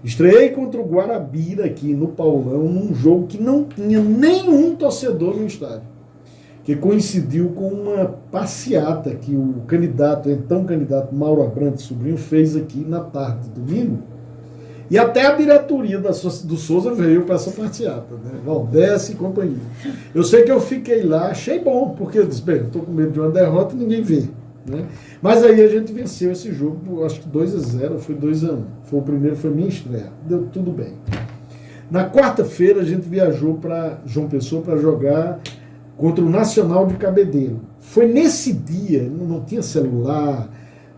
Estreiei contra o Guarabira aqui no Paulão, num jogo que não tinha nenhum torcedor no estádio, que coincidiu com uma passeata que o então candidato Mauro Abrantes Sobrinho fez aqui na tarde de domingo, e até a diretoria do Souza veio para essa passeata, né? Valdez e companhia. Eu sei que eu fiquei lá, achei bom, porque eu disse: bem, eu estou com medo de uma derrota e ninguém vê. Né? Mas aí a gente venceu esse jogo, acho que 2-0, foi 2-1. Foi o primeiro, foi minha estreia. Deu tudo bem. Na quarta-feira a gente viajou para João Pessoa para jogar contra o Nacional de Cabedelo. Foi nesse dia, não tinha celular,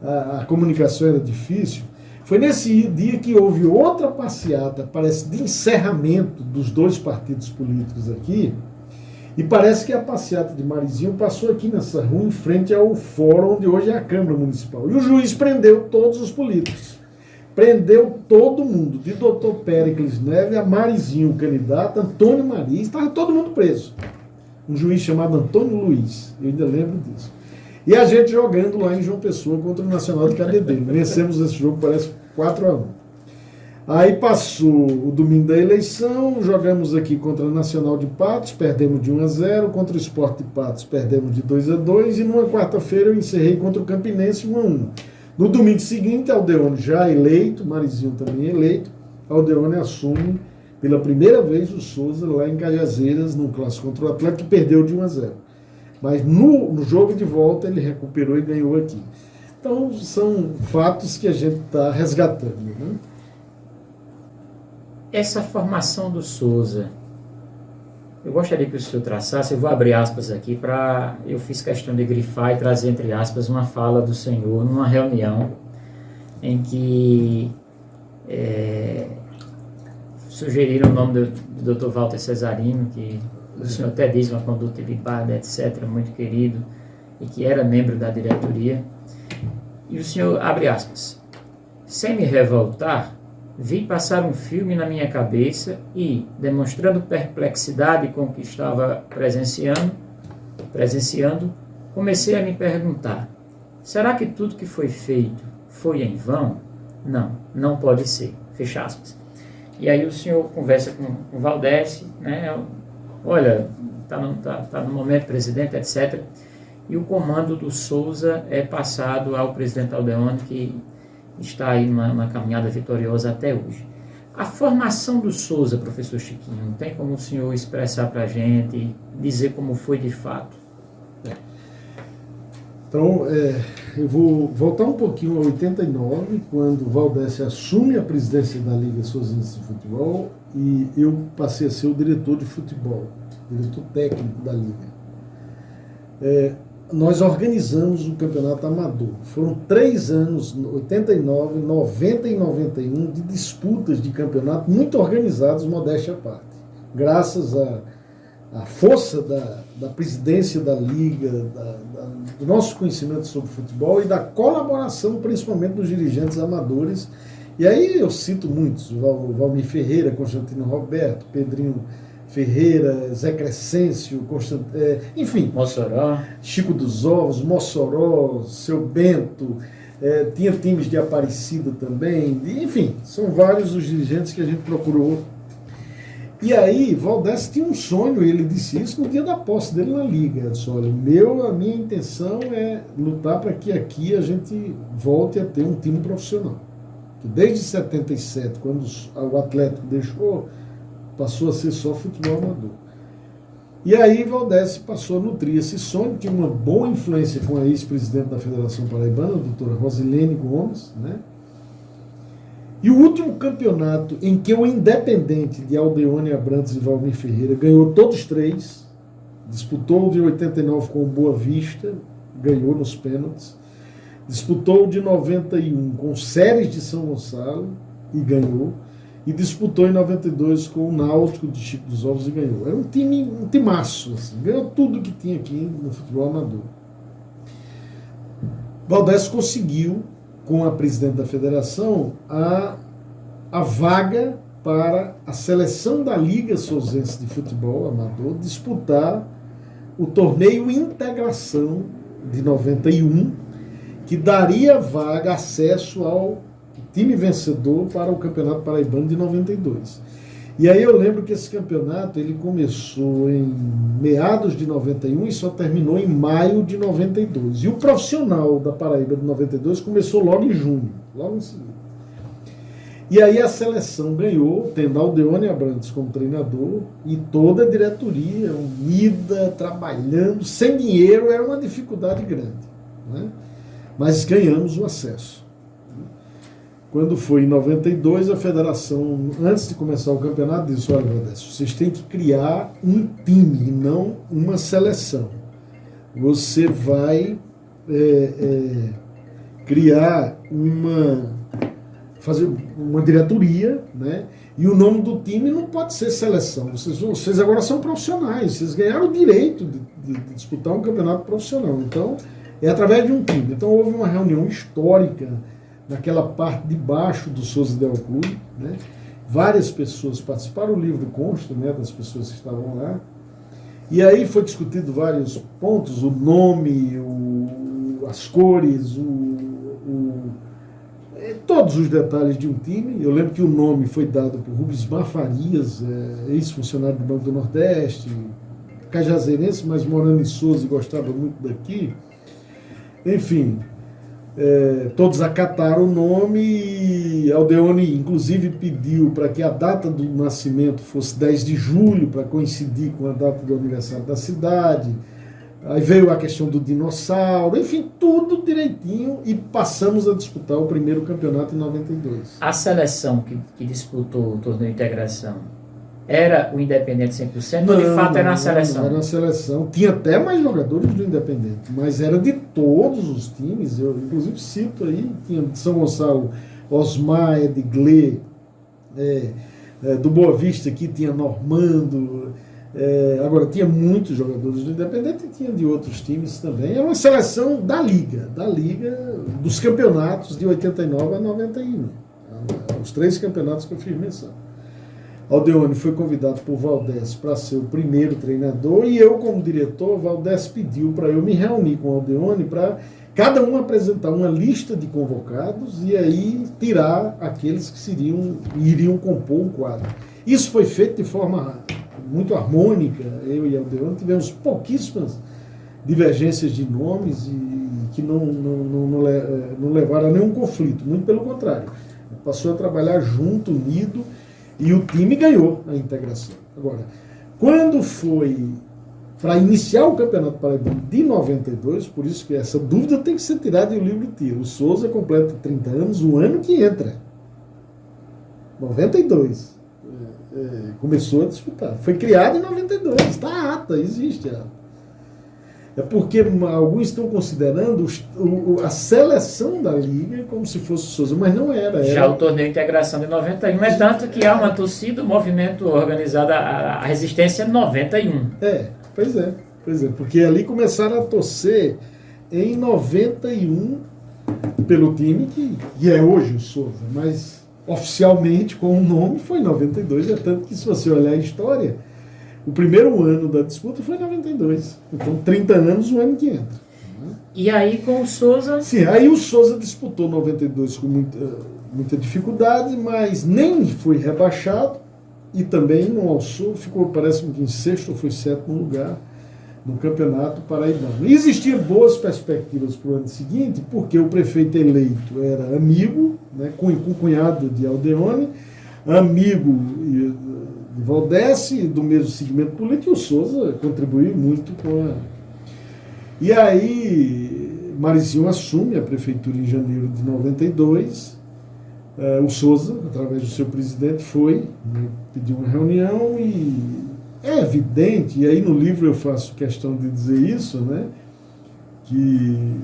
a comunicação era difícil. Foi nesse dia que houve outra passeata, parece, de encerramento dos 2 partidos políticos aqui. E parece que a passeata de Marizinho passou aqui nessa rua, em frente ao fórum onde hoje é a Câmara Municipal. E o juiz prendeu todos os políticos. Prendeu todo mundo, de doutor Péricles Neves a Marizinho, o candidato, Antônio Mariz, estava todo mundo preso. Um juiz chamado Antônio Luiz, eu ainda lembro disso. E a gente jogando lá em João Pessoa contra o Nacional de Cabedelo. Vencemos esse jogo, parece 4-1. Aí passou o domingo da eleição, jogamos aqui contra a Nacional de Patos, perdemos de 1-0, contra o Sport de Patos perdemos de 2-2, e numa quarta-feira eu encerrei contra o Campinense 1-1. No domingo seguinte, Aldeone já eleito, Marizinho também eleito, Aldeone assume pela primeira vez o Souza lá em Cajazeiras, num clássico contra o Atlético, que perdeu de 1-0. Mas no jogo de volta ele recuperou e ganhou aqui. Então são fatos que a gente está resgatando, né? Essa formação do Souza, eu gostaria que o senhor traçasse, eu vou abrir aspas aqui para... Eu fiz questão de grifar e trazer entre aspas uma fala do senhor numa reunião em que sugeriram o nome do Dr. Walter Cesarino, que o senhor até diz uma conduta ilibada, etc., muito querido, e que era membro da diretoria. E o senhor, abre aspas, sem me revoltar, vi passar um filme na minha cabeça e, demonstrando perplexidade com o que estava presenciando, comecei a me perguntar, será que tudo que foi feito foi em vão? Não, não pode ser. Fecha aspas. E aí o senhor conversa com o Valdécio, né? Olha, tá no momento presidente, etc. E o comando do Souza é passado ao presidente Aldeone, que está aí numa caminhada vitoriosa até hoje. A formação do Souza, professor Chiquinho, tem como o senhor expressar para a gente, dizer como foi de fato? Então, eu vou voltar um pouquinho a 89, quando o Valdécio assume a presidência da Liga Souzense de Futebol e eu passei a ser o diretor de futebol, diretor técnico da Liga. Nós organizamos o campeonato amador. Foram 3 anos, 89, 90 e 91, de disputas de campeonato muito organizadas, modéstia à parte. Graças à força da presidência da Liga, do nosso conhecimento sobre futebol e da colaboração, principalmente dos dirigentes amadores. E aí eu cito muitos, o Valmir Ferreira, Constantino Roberto, Pedrinho Ferreira, Zé Crescêncio, enfim, Mossoró, Chico dos Ovos, Mossoró, Seu Bento, tinha times de Aparecida também, enfim, são vários os dirigentes que a gente procurou. E aí, Valdécio tinha um sonho, ele disse isso no dia da posse dele na Liga. Ele disse, olha, a minha intenção é lutar para que aqui a gente volte a ter um time profissional. Que desde 77, quando o Atlético deixou, passou a ser só futebol amador. E aí Valdécio passou a nutrir esse sonho, tinha uma boa influência com a ex-presidente da Federação Paraibana, a doutora Rosilene Gomes, né? E o último campeonato em que o Independente de Aldeone Abrantes e Valmir Ferreira ganhou todos 3, disputou o de 89 com o Boa Vista, ganhou nos pênaltis, disputou o de 91 com o Séries de São Gonçalo e ganhou, e disputou em 92 com o Náutico de Chico dos Ovos e ganhou. Era um timaço, assim, ganhou tudo que tinha aqui no futebol amador. Valdécio conseguiu, com a presidente da federação, a vaga para a seleção da Liga Souzense de Futebol Amador disputar o torneio Integração de 91, que daria vaga, acesso ao time vencedor para o Campeonato Paraibano de 92. E aí eu lembro que esse campeonato ele começou em meados de 91 e só terminou em maio de 92. E o profissional da Paraíba de 92 começou logo em junho, logo em seguida. E aí a seleção ganhou, tendo Aldeone Abrantes como treinador e toda a diretoria unida, trabalhando, sem dinheiro, era uma dificuldade grande, né? Mas ganhamos o acesso. Quando foi em 92, a federação, antes de começar o campeonato, disse, olha, Valdécio, vocês têm que criar um time e não uma seleção. Você vai criar fazer uma diretoria, né? E o nome do time não pode ser seleção. Vocês agora são profissionais, vocês ganharam o direito de disputar um campeonato profissional. Então, é através de um time. Então, houve uma reunião histórica naquela parte de baixo do Souza Ideal Clube, né? Várias pessoas participaram, o livro consta, né, das pessoas que estavam lá, e aí foi discutido vários pontos, o nome, as cores, todos os detalhes de um time. Eu lembro que o nome foi dado por Rubismar Farias, ex-funcionário do Banco do Nordeste, cajazeirense, mas morando em Souza e gostava muito daqui. Enfim, todos acataram o nome e Aldeone, inclusive, pediu para que a data do nascimento fosse 10 de julho, para coincidir com a data do aniversário da cidade. Aí veio a questão do dinossauro, enfim, tudo direitinho, e passamos a disputar o primeiro campeonato em 92. A seleção que disputou o torneio de integração era o Independente 100% ou de fato era uma seleção? Não, era uma seleção. Tinha até mais jogadores do Independente, mas era de todos os times. Eu, inclusive, cito aí, tinha de São Gonçalo, Osmar, Edgley, do Boa Vista aqui tinha Normando. Agora, tinha muitos jogadores do Independente e tinha de outros times também. Era uma seleção da Liga, dos campeonatos de 89 a 91. Os 3 campeonatos que eu fiz menção. Aldeone foi convidado por Valdés para ser o primeiro treinador e eu, como diretor, Valdés pediu para eu me reunir com o Aldeone para cada um apresentar uma lista de convocados e aí tirar aqueles que iriam compor o quadro. Isso foi feito de forma muito harmônica. Eu e Aldeone tivemos pouquíssimas divergências de nomes e que não levaram a nenhum conflito, muito pelo contrário. Passou a trabalhar junto, unido, e o time ganhou a integração. Agora, quando foi para iniciar o Campeonato Paraibano de 92, por isso que essa dúvida tem que ser tirada e o livro tira. O Souza completa 30 anos o ano que entra. 92. Começou a disputar. Foi criado em 92. Está a ata, existe a ata. É porque alguns estão considerando a seleção da Liga como se fosse o Souza, mas não era. Já o torneio de integração de 91, é tanto que há uma torcida, um movimento organizado, a Resistência 91. Pois é, porque ali começaram a torcer em 91 pelo time que é hoje o Souza, mas oficialmente com o nome foi 92, é tanto que se você olhar a história, o primeiro ano da disputa foi em 92. Então, 30 anos o ano que entra. E aí com o Souza... Sim, aí o Souza disputou 92 com muita dificuldade, mas nem foi rebaixado e também não alçou, ficou, parece-me que em 6º ou foi 7º lugar no Campeonato Paraibano. E existiam boas perspectivas para o ano seguinte, porque o prefeito eleito era amigo, né, com o cunhado de Aldeone, amigo de Valdés, do mesmo segmento político, e o Souza contribuiu muito com a... E aí, Marizinho assume a prefeitura em janeiro de 92, o Souza, através do seu presidente, foi, né, pediu uma reunião e é evidente, e aí no livro eu faço questão de dizer isso, né, que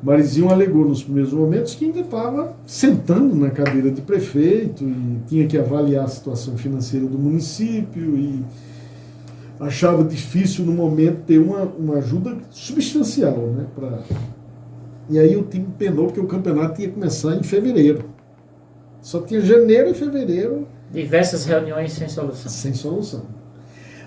Marizinho alegou nos primeiros momentos que ainda estava sentando na cadeira de prefeito e tinha que avaliar a situação financeira do município e achava difícil no momento ter uma ajuda substancial, né, E aí o time penou porque o campeonato ia começar em fevereiro. Só tinha janeiro e fevereiro. Diversas reuniões sem solução. Sem solução.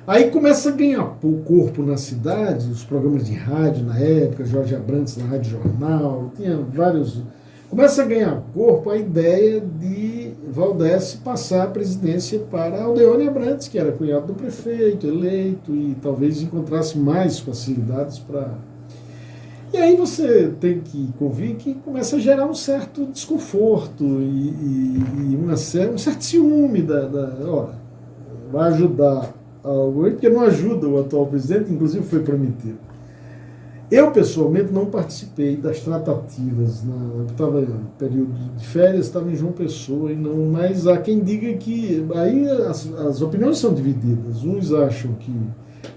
Aí começa a ganhar corpo na cidade, os programas de rádio na época, Jorge Abrantes na Rádio Jornal, tinha vários... Começa a ganhar corpo a ideia de Valdés passar a presidência para Aldeone Abrantes, que era cunhado do prefeito, eleito, e talvez encontrasse mais facilidades para... E aí você tem que convir que começa a gerar um certo desconforto e um certo ciúme olha, vai ajudar porque não ajuda o atual presidente, inclusive foi prometido. Eu, pessoalmente, não participei das tratativas. Eu estava em período de férias, estava em João Pessoa, mas há quem diga que... Aí as opiniões são divididas. Uns acham que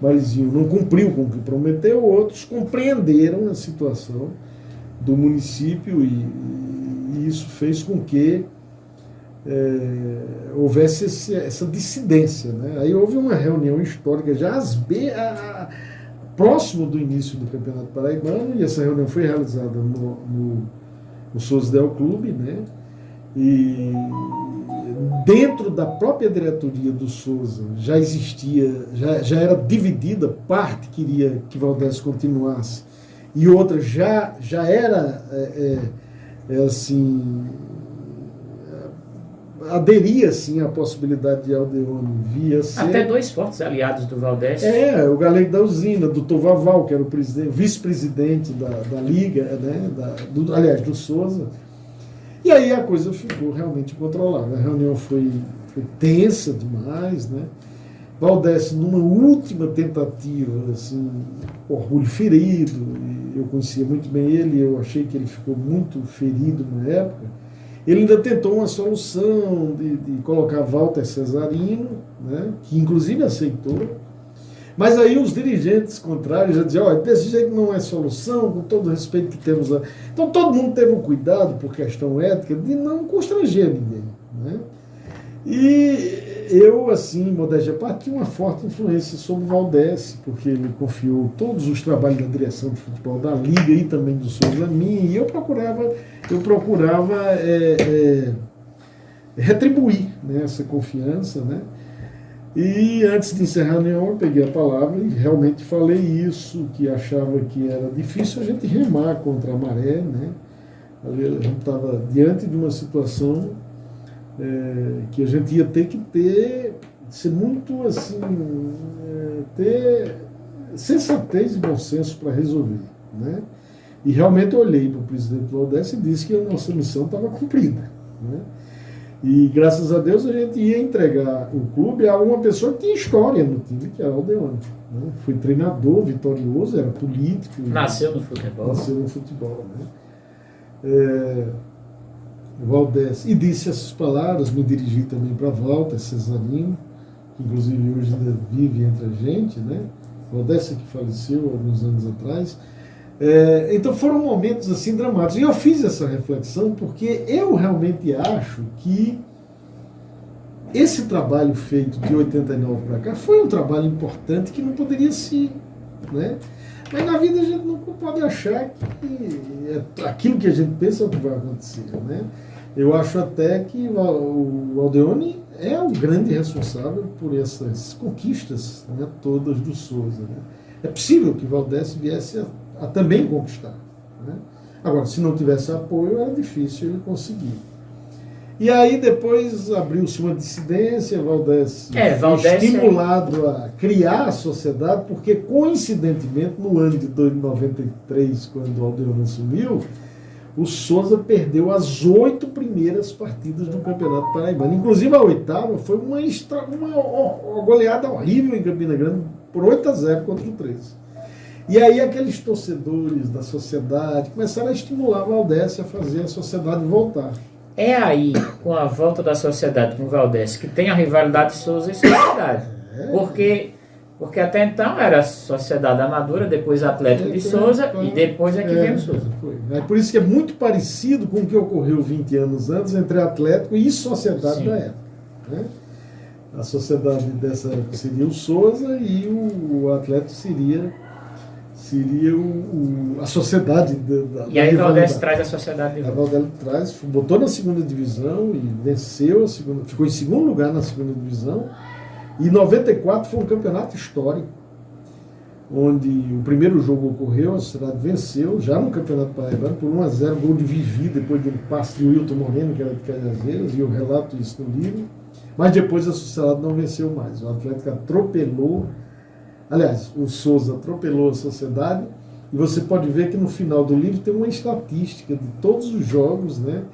Marizinho não cumpriu com o que prometeu, outros compreenderam a situação do município e isso fez com que houvesse essa dissidência, né? Aí houve uma reunião histórica já próximo do início do Campeonato Paraibano, e essa reunião foi realizada no Souza Del Clube, né? E dentro da própria diretoria do Souza já existia, já era dividida, parte queria que Valdés continuasse e outra já era assim, aderia assim à possibilidade de Aldeone via ser... Até dois fortes aliados do Valdés. O Galego da Usina, doutor Vaval, que era o vice-presidente da Liga, né, aliás, do Souza. E aí a coisa ficou realmente incontrolável. A reunião foi tensa demais, né? Valdés, numa última tentativa, assim, orgulho ferido, e eu conhecia muito bem ele, eu achei que ele ficou muito ferido na época. Ele ainda tentou uma solução de colocar Walter Cesarino, né, que inclusive aceitou, mas aí os dirigentes contrários já diziam, olha, desse jeito não é solução, com todo o respeito que temos lá. Então todo mundo teve o cuidado, por questão ética, de não constranger ninguém, né? E eu, assim, modéstia à parte, tinha uma forte influência sobre o Valdés, porque ele confiou todos os trabalhos da direção de futebol da Liga e também do Souza a mim, e eu procurava retribuir, né, essa confiança, né? E antes de encerrar a reunião, eu peguei a palavra e realmente falei isso, que achava que era difícil a gente remar contra a maré, né? A gente estava diante de uma situação que a gente ia ter que ser muito assim, ter sensatez e bom senso para resolver, né? E realmente eu olhei para o presidente Valdés e disse que a nossa missão estava cumprida, né? E graças a Deus a gente ia entregar o clube a uma pessoa que tinha história no time, que era o Aldeone, né? Foi treinador vitorioso, era político. Nasceu no futebol. Nasceu no futebol, né? Valdés, e disse essas palavras, me dirigi também para Walter Cesarino, que inclusive hoje ainda vive entre a gente, né? Valdés que faleceu alguns anos atrás. Então foram momentos assim dramáticos. E eu fiz essa reflexão porque eu realmente acho que esse trabalho feito de 89 para cá foi um trabalho importante que não poderia se... né? Mas na vida a gente não pode achar que aquilo que a gente pensa é o que vai acontecer, né? Eu acho até que o Aldeone é o grande responsável por essas conquistas, né, todas do Souza, né? É possível que Valdés viesse a também conquistar, né? Agora, se não tivesse apoio, era difícil ele conseguir. E aí depois abriu-se uma dissidência, Valdés foi estimulado a criar a sociedade, porque coincidentemente no ano de 93, quando o Aldeone assumiu, o Souza perdeu as 8 primeiras partidas do Campeonato Paraibano. Inclusive a 8ª foi uma goleada horrível em Campina Grande, por 8-0 contra o 13. E aí aqueles torcedores da sociedade começaram a estimular Valdés a fazer a sociedade voltar. É aí, com a volta da sociedade com o Valdés, que tem a rivalidade Souza e Sociedade. Porque até então era a Sociedade Amadora, depois Atlético de Souza e depois é que veio o Souza. É por isso que é muito parecido com o que ocorreu 20 anos antes entre Atlético e Sociedade. Sim. Da época, né? A Sociedade dessa época seria o Souza e o Atlético seria a Sociedade da E aí o Valdés traz a Sociedade de volta. A Valdés botou na segunda divisão e venceu a segunda, ficou em segundo lugar na segunda divisão. E 94 foi um campeonato histórico, onde o primeiro jogo ocorreu, a Sociedade venceu, já no Campeonato Paraibano, por 1-0, gol de Vivi, depois de um passe de Wilton Moreno, que era de Cajazeiras, e eu relato isso no livro. Mas depois a Sociedade não venceu mais. O Atlético atropelou, aliás, o Souza atropelou a Sociedade, e você pode ver que no final do livro tem uma estatística de todos os jogos, né?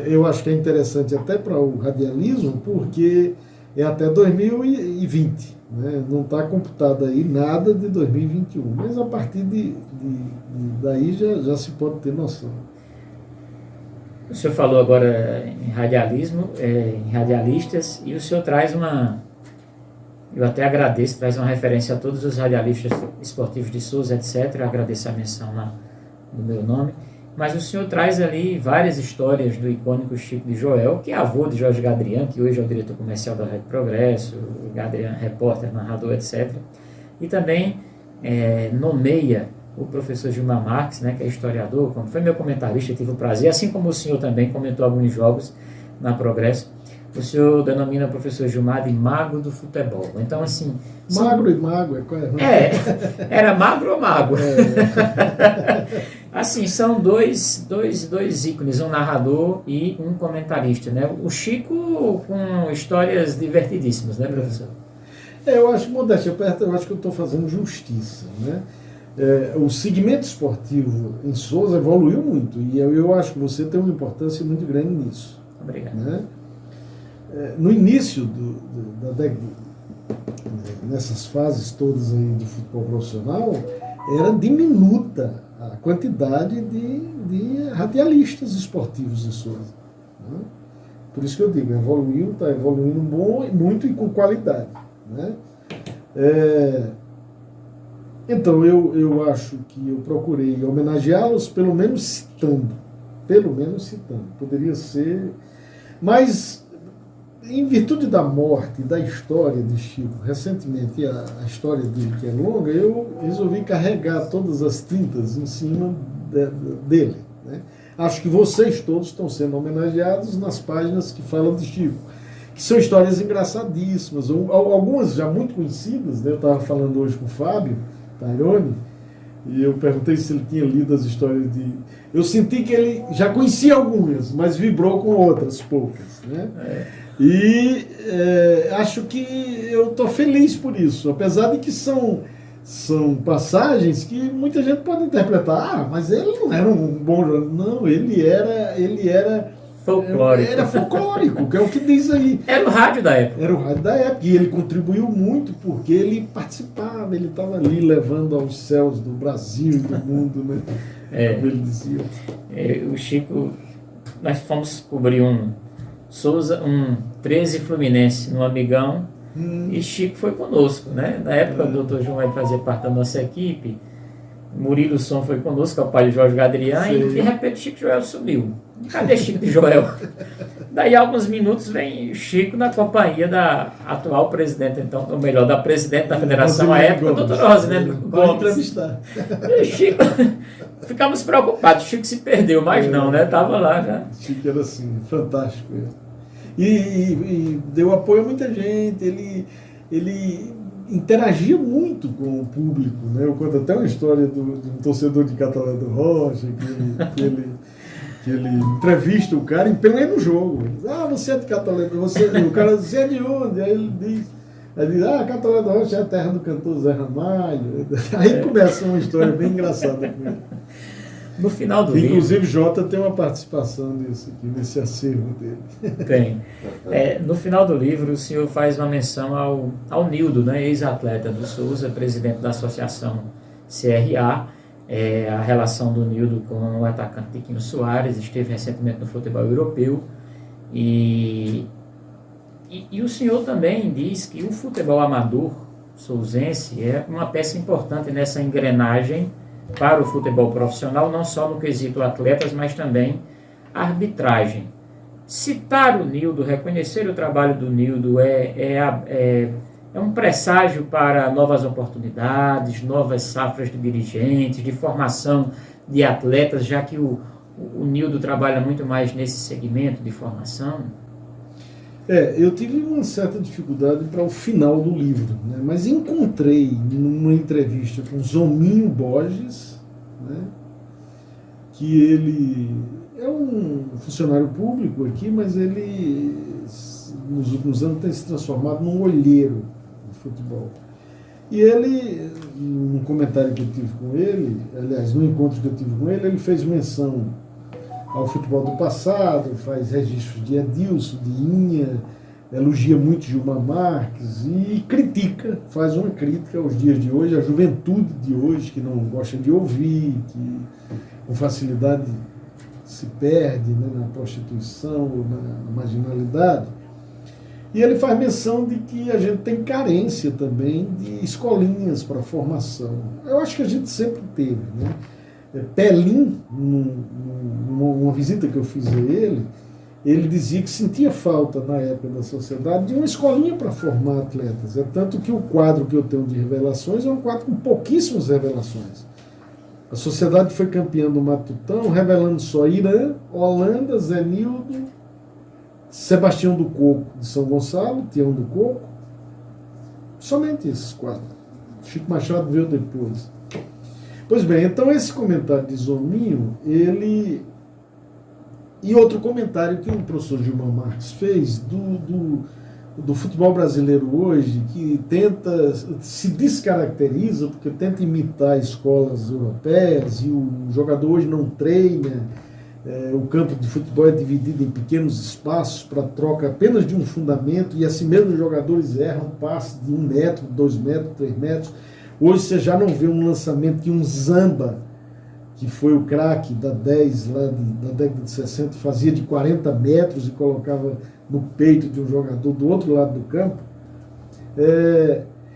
Eu acho que é interessante até para o radialismo, porque é até 2020, né? Não está computado aí nada de 2021, mas a partir daí já se pode ter noção. O senhor falou agora em radialismo, em radialistas, e o senhor traz eu até agradeço, traz uma referência a todos os radialistas esportivos de Souza, etc. Eu agradeço a menção lá do meu nome. Mas o senhor traz ali várias histórias do icônico Chico de Joel, que é avô de Jorge Gadrian, que hoje é o diretor comercial da Rádio Progresso, o Gadrian, repórter, narrador, etc. E também nomeia o professor Gilmar Marques, né, que é historiador, como foi meu comentarista, tive o prazer, assim como o senhor também comentou alguns jogos na Progresso, o senhor denomina o professor Gilmar de mago do futebol. Então, assim... Magro e mago, era magro ou mago? Assim, são dois ícones, um narrador e um comentarista, né? O Chico com histórias divertidíssimas, né, professor? Eu acho, modéstia perto, eu acho que eu estou fazendo justiça, né? O segmento esportivo em Souza evoluiu muito e eu acho que você tem uma importância muito grande nisso. Obrigado. Né? No início da década, nessas fases todas aí de futebol profissional, era diminuta a quantidade de radialistas esportivos em Souza. Né? Por isso que eu digo, evoluiu, está evoluindo muito e com qualidade. Né? Então, eu acho que eu procurei homenageá-los, pelo menos citando. Poderia ser. Mas, em virtude da morte, da história de Chico, recentemente, a história dele, que é longa, eu resolvi carregar todas as tintas em cima dele. Né? Acho que vocês todos estão sendo homenageados nas páginas que falam de Chico, que são histórias engraçadíssimas, algumas já muito conhecidas. Né? Eu estava falando hoje com o Fábio Taironi, e eu perguntei se ele tinha lido as histórias de... Eu senti que ele já conhecia algumas, mas vibrou com outras poucas. Né? E acho que eu estou feliz por isso, apesar de que são passagens que muita gente pode interpretar. Mas ele não era um bom jornalista. Não, ele era folclórico. Era folclórico, que é o que diz aí. Era o rádio da época. Era o rádio da época. E ele contribuiu muito porque ele participava, ele estava ali levando aos céus do Brasil e do mundo, né? Como ele dizia. O Chico, nós fomos cobrir um 13 Fluminense no Amigão, e Chico foi conosco, né? Na época o Dr. João vai fazer parte da nossa equipe, Murilo Som foi conosco, que é o pai de Jorge Gadrian, e de repente Chico Joel sumiu. Cadê Chico de Joel? Daí a alguns minutos vem Chico na companhia da atual presidente, então, ou melhor, da presidente da federação à época, doutora Rosinete Gomes. E Chico, ficamos preocupados, Chico se perdeu, mas não, né? Estava lá já. Chico era assim, fantástico. E deu apoio a muita gente, ele interagia muito com o público. Né? Eu conto até uma história de um torcedor de Catolé do Rocha, que ele entrevista o cara em pleno jogo. Você é de Catolé do Rocha? O cara diz, você é de onde? Aí ele diz, Catolé do Rocha é a terra do cantor Zé Ramalho. Aí começa uma história bem engraçada com ele. No final do livro... Inclusive, Jota tem uma participação nisso aqui, nesse acervo dele. Tem. No final do livro, o senhor faz uma menção ao Nildo, né, ex-atleta do Souza, presidente da associação CRA. A relação do Nildo com o atacante Tiquinho Soares, esteve recentemente no futebol europeu. E o senhor também diz que o futebol amador souzense é uma peça importante nessa engrenagem para o futebol profissional, não só no quesito atletas, mas também arbitragem. Citar o Nildo, reconhecer o trabalho do Nildo é um presságio para novas oportunidades, novas safras de dirigentes, de formação de atletas, já que o Nildo trabalha muito mais nesse segmento de formação? Eu tive uma certa dificuldade para o final do livro, né? Mas encontrei numa entrevista com Zominho Borges, né? Que ele é um funcionário público aqui, mas ele nos últimos anos tem se transformado num olheiro de futebol. E ele, num comentário que eu tive com ele, aliás, no encontro que eu tive com ele fez menção ao futebol do passado, faz registros de Edilson, de Inha, elogia muito Gilmar Marques e faz uma crítica aos dias de hoje, à juventude de hoje, que não gosta de ouvir, que com facilidade se perde, né, na prostituição, na marginalidade. E ele faz menção de que a gente tem carência também de escolinhas para formação. Eu acho que a gente sempre teve, né? Pelim, numa visita que eu fiz a ele dizia que sentia falta na época da sociedade de uma escolinha para formar atletas. É tanto que o quadro que eu tenho de revelações é um quadro com pouquíssimas revelações. A sociedade foi campeã do Matutão, revelando só Irã, Holanda, Zenildo, Sebastião do Coco de São Gonçalo, Tião do Coco. Somente esses quatro. Chico Machado veio depois. Pois bem, então esse comentário de Zominho, ele... E outro comentário que o professor Gilmar Marques fez do futebol brasileiro hoje, que tenta, se descaracteriza, porque tenta imitar escolas europeias, e o jogador hoje não treina, o campo de futebol é dividido em pequenos espaços para troca apenas de um fundamento, e assim mesmo os jogadores erram passes de 1 metro, 2 metros, 3 metros. Hoje você já não vê um lançamento que um Zamba, que foi o craque da 10 lá da década de 60, fazia de 40 metros e colocava no peito de um jogador do outro lado do campo.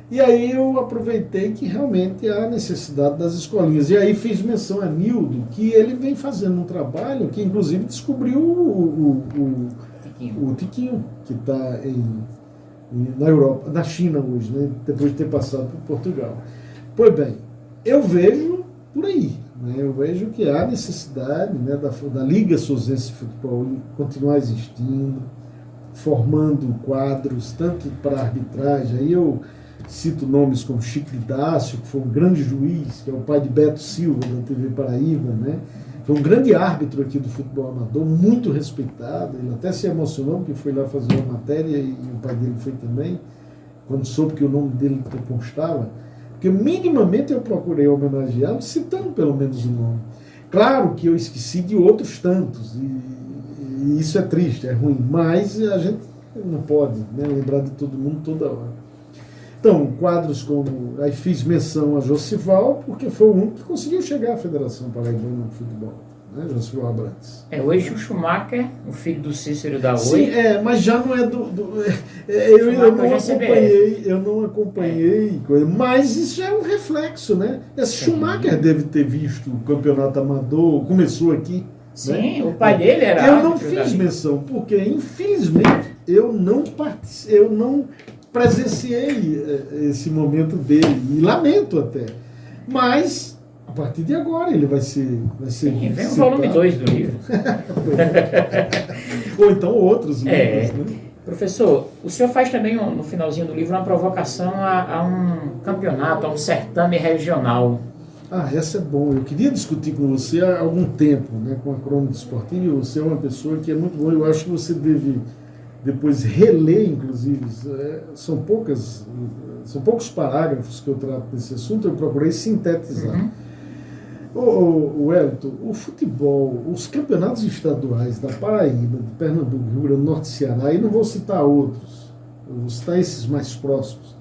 E aí eu aproveitei que realmente há necessidade das escolinhas. E aí fiz menção a Nildo, que ele vem fazendo um trabalho que inclusive descobriu o Tiquinho, que está na Europa, na China hoje, né, depois de ter passado por Portugal. Pois bem, eu vejo por aí. Eu vejo que há necessidade, né, da Liga Souzense de Futebol continuar existindo, formando quadros, tanto para arbitragem. Aí eu cito nomes como Chico Dácio, que foi um grande juiz, que é o pai de Beto Silva, da TV Paraíba, né? Foi um grande árbitro aqui do futebol amador, muito respeitado. Ele até se emocionou, porque foi lá fazer uma matéria, e o pai dele foi também, quando soube que o nome dele constava. Porque minimamente eu procurei homenageá-lo, citando pelo menos o nome. Claro que eu esqueci de outros tantos, e isso é triste, é ruim, mas a gente não pode, né, lembrar de todo mundo toda hora. Então, quadros como... Aí fiz menção a Josival, porque foi o único que conseguiu chegar à Federação Paraibana de Futebol, né, Josival Abrantes. Hoje o Schumacher, o filho do Cícero da Oi. Sim, mas já não é eu não acompanhei, mas isso já é um reflexo, né? Esse Schumacher deve ter visto o campeonato amador, começou aqui. Sim, né? O pai dele era... Eu não fiz menção, porque infelizmente eu não presenciei esse momento dele, e lamento até. Mas, a partir de agora, ele vai ser Sim, vem o volume 2 do livro. Ou então outros livros, né? Professor, o senhor faz também, no finalzinho do livro, uma provocação a um campeonato, a um certame regional. Essa é bom. Eu queria discutir com você há algum tempo, né, com a Crônica Esportiva, e você é uma pessoa que é muito boa. Eu acho que você deve depois reler, inclusive. São poucos parágrafos que eu trato desse assunto, eu procurei sintetizar. O Wellington, o futebol, os campeonatos estaduais da Paraíba, de Pernambuco, Rio Grande do Norte e Ceará, e não vou citar outros, eu vou citar esses mais próximos,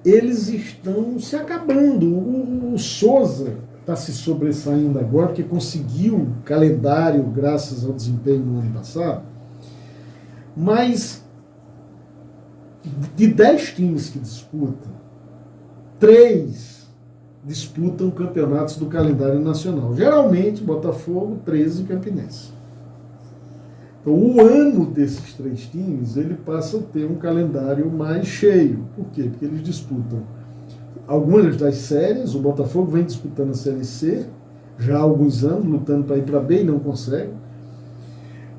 eles estão se acabando. O Souza está se sobressaindo agora, porque conseguiu calendário graças ao desempenho no ano passado, mas de 10 times que disputam, 3 disputam campeonatos do calendário nacional. Geralmente, Botafogo, 13 e Campinense. Então, o ano desses 3 times, ele passa a ter um calendário mais cheio. Por quê? Porque eles disputam algumas das séries. O Botafogo vem disputando a Série C já há alguns anos, lutando para ir para B e não consegue.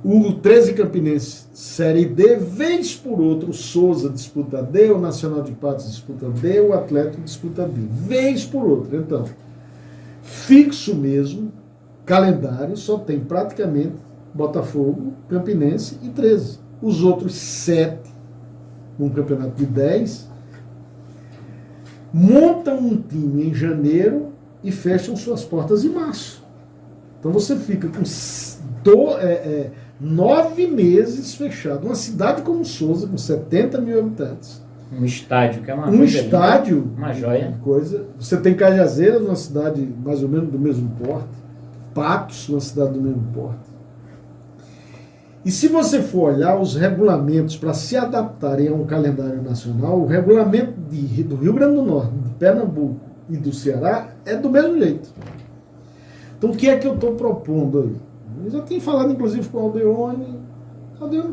O 13 Campinense, Série D, vez por outro, o Souza disputa D, o Nacional de Patos disputa D, o Atlético disputa D, vez por outra. Então, fixo mesmo, calendário, só tem praticamente Botafogo, Campinense e 13. Os outros 7, num campeonato de 10, montam um time em janeiro e fecham suas portas em março. Então você fica com 9 meses fechado. Uma cidade como Souza, com 70 mil habitantes. Um estádio, que é uma coisa estádio, linda, uma joia. Você tem Cajazeiras, uma cidade mais ou menos do mesmo porte. Patos, uma cidade do mesmo porte. E se você for olhar os regulamentos para se adaptarem a um calendário nacional, o regulamento do Rio Grande do Norte, de Pernambuco e do Ceará é do mesmo jeito. Então o que é que eu estou propondo aí? Eu já tenho falado, inclusive, com o Aldeone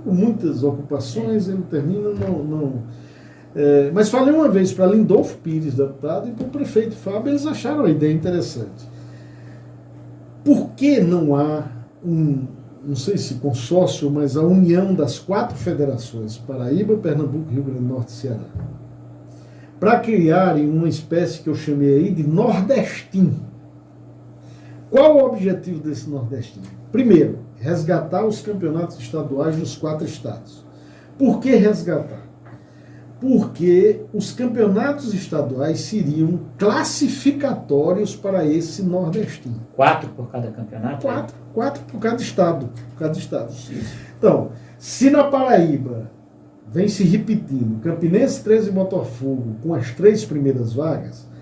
com muitas ocupações, ele termina, mas falei uma vez para Lindolfo Pires, deputado, e para o prefeito Fábio, eles acharam a ideia interessante. Por que não há não sei se consórcio, mas a união das 4 federações, Paraíba, Pernambuco, Rio Grande do Norte e Ceará, para criarem uma espécie que eu chamei aí de Nordestim, Qual o objetivo desse nordestino? Primeiro, resgatar os campeonatos estaduais dos 4 estados. Por que resgatar? Porque os campeonatos estaduais seriam classificatórios para esse nordestino. 4 por cada campeonato? 4 por cada estado. Então, se na Paraíba vem se repetindo Campinense, 13 e Botafogo com as 3 primeiras vagas,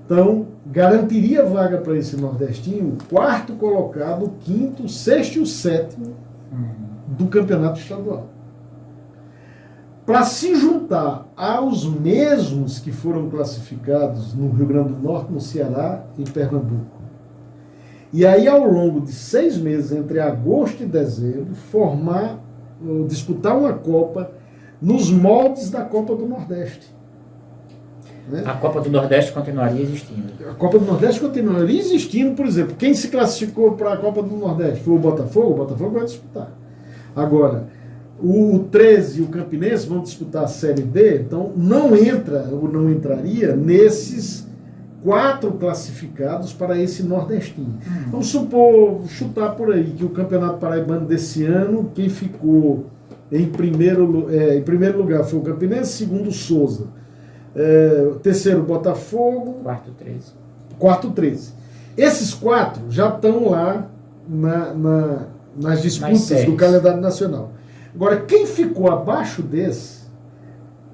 então garantiria vaga para esse nordestino o 4º colocado, o 5º, o 6º e o 7º do campeonato estadual. Para se juntar aos mesmos que foram classificados no Rio Grande do Norte, no Ceará e Pernambuco. E aí, ao longo de 6 meses, entre agosto e dezembro, disputar uma Copa nos moldes da Copa do Nordeste. Né? A Copa do Nordeste continuaria existindo. A Copa do Nordeste continuaria existindo, por exemplo. Quem se classificou para a Copa do Nordeste foi o Botafogo vai disputar. Agora, o 13 e o Campinense vão disputar a Série D, então não entraria nesses 4 classificados para esse nordestino. Vamos chutar por aí, que o Campeonato Paraibano desse ano, quem ficou em primeiro lugar foi o Campinense, segundo o Souza, terceiro Botafogo, quarto 13. Esses 4 já estão lá nas disputas do calendário nacional. Agora, quem ficou abaixo desse,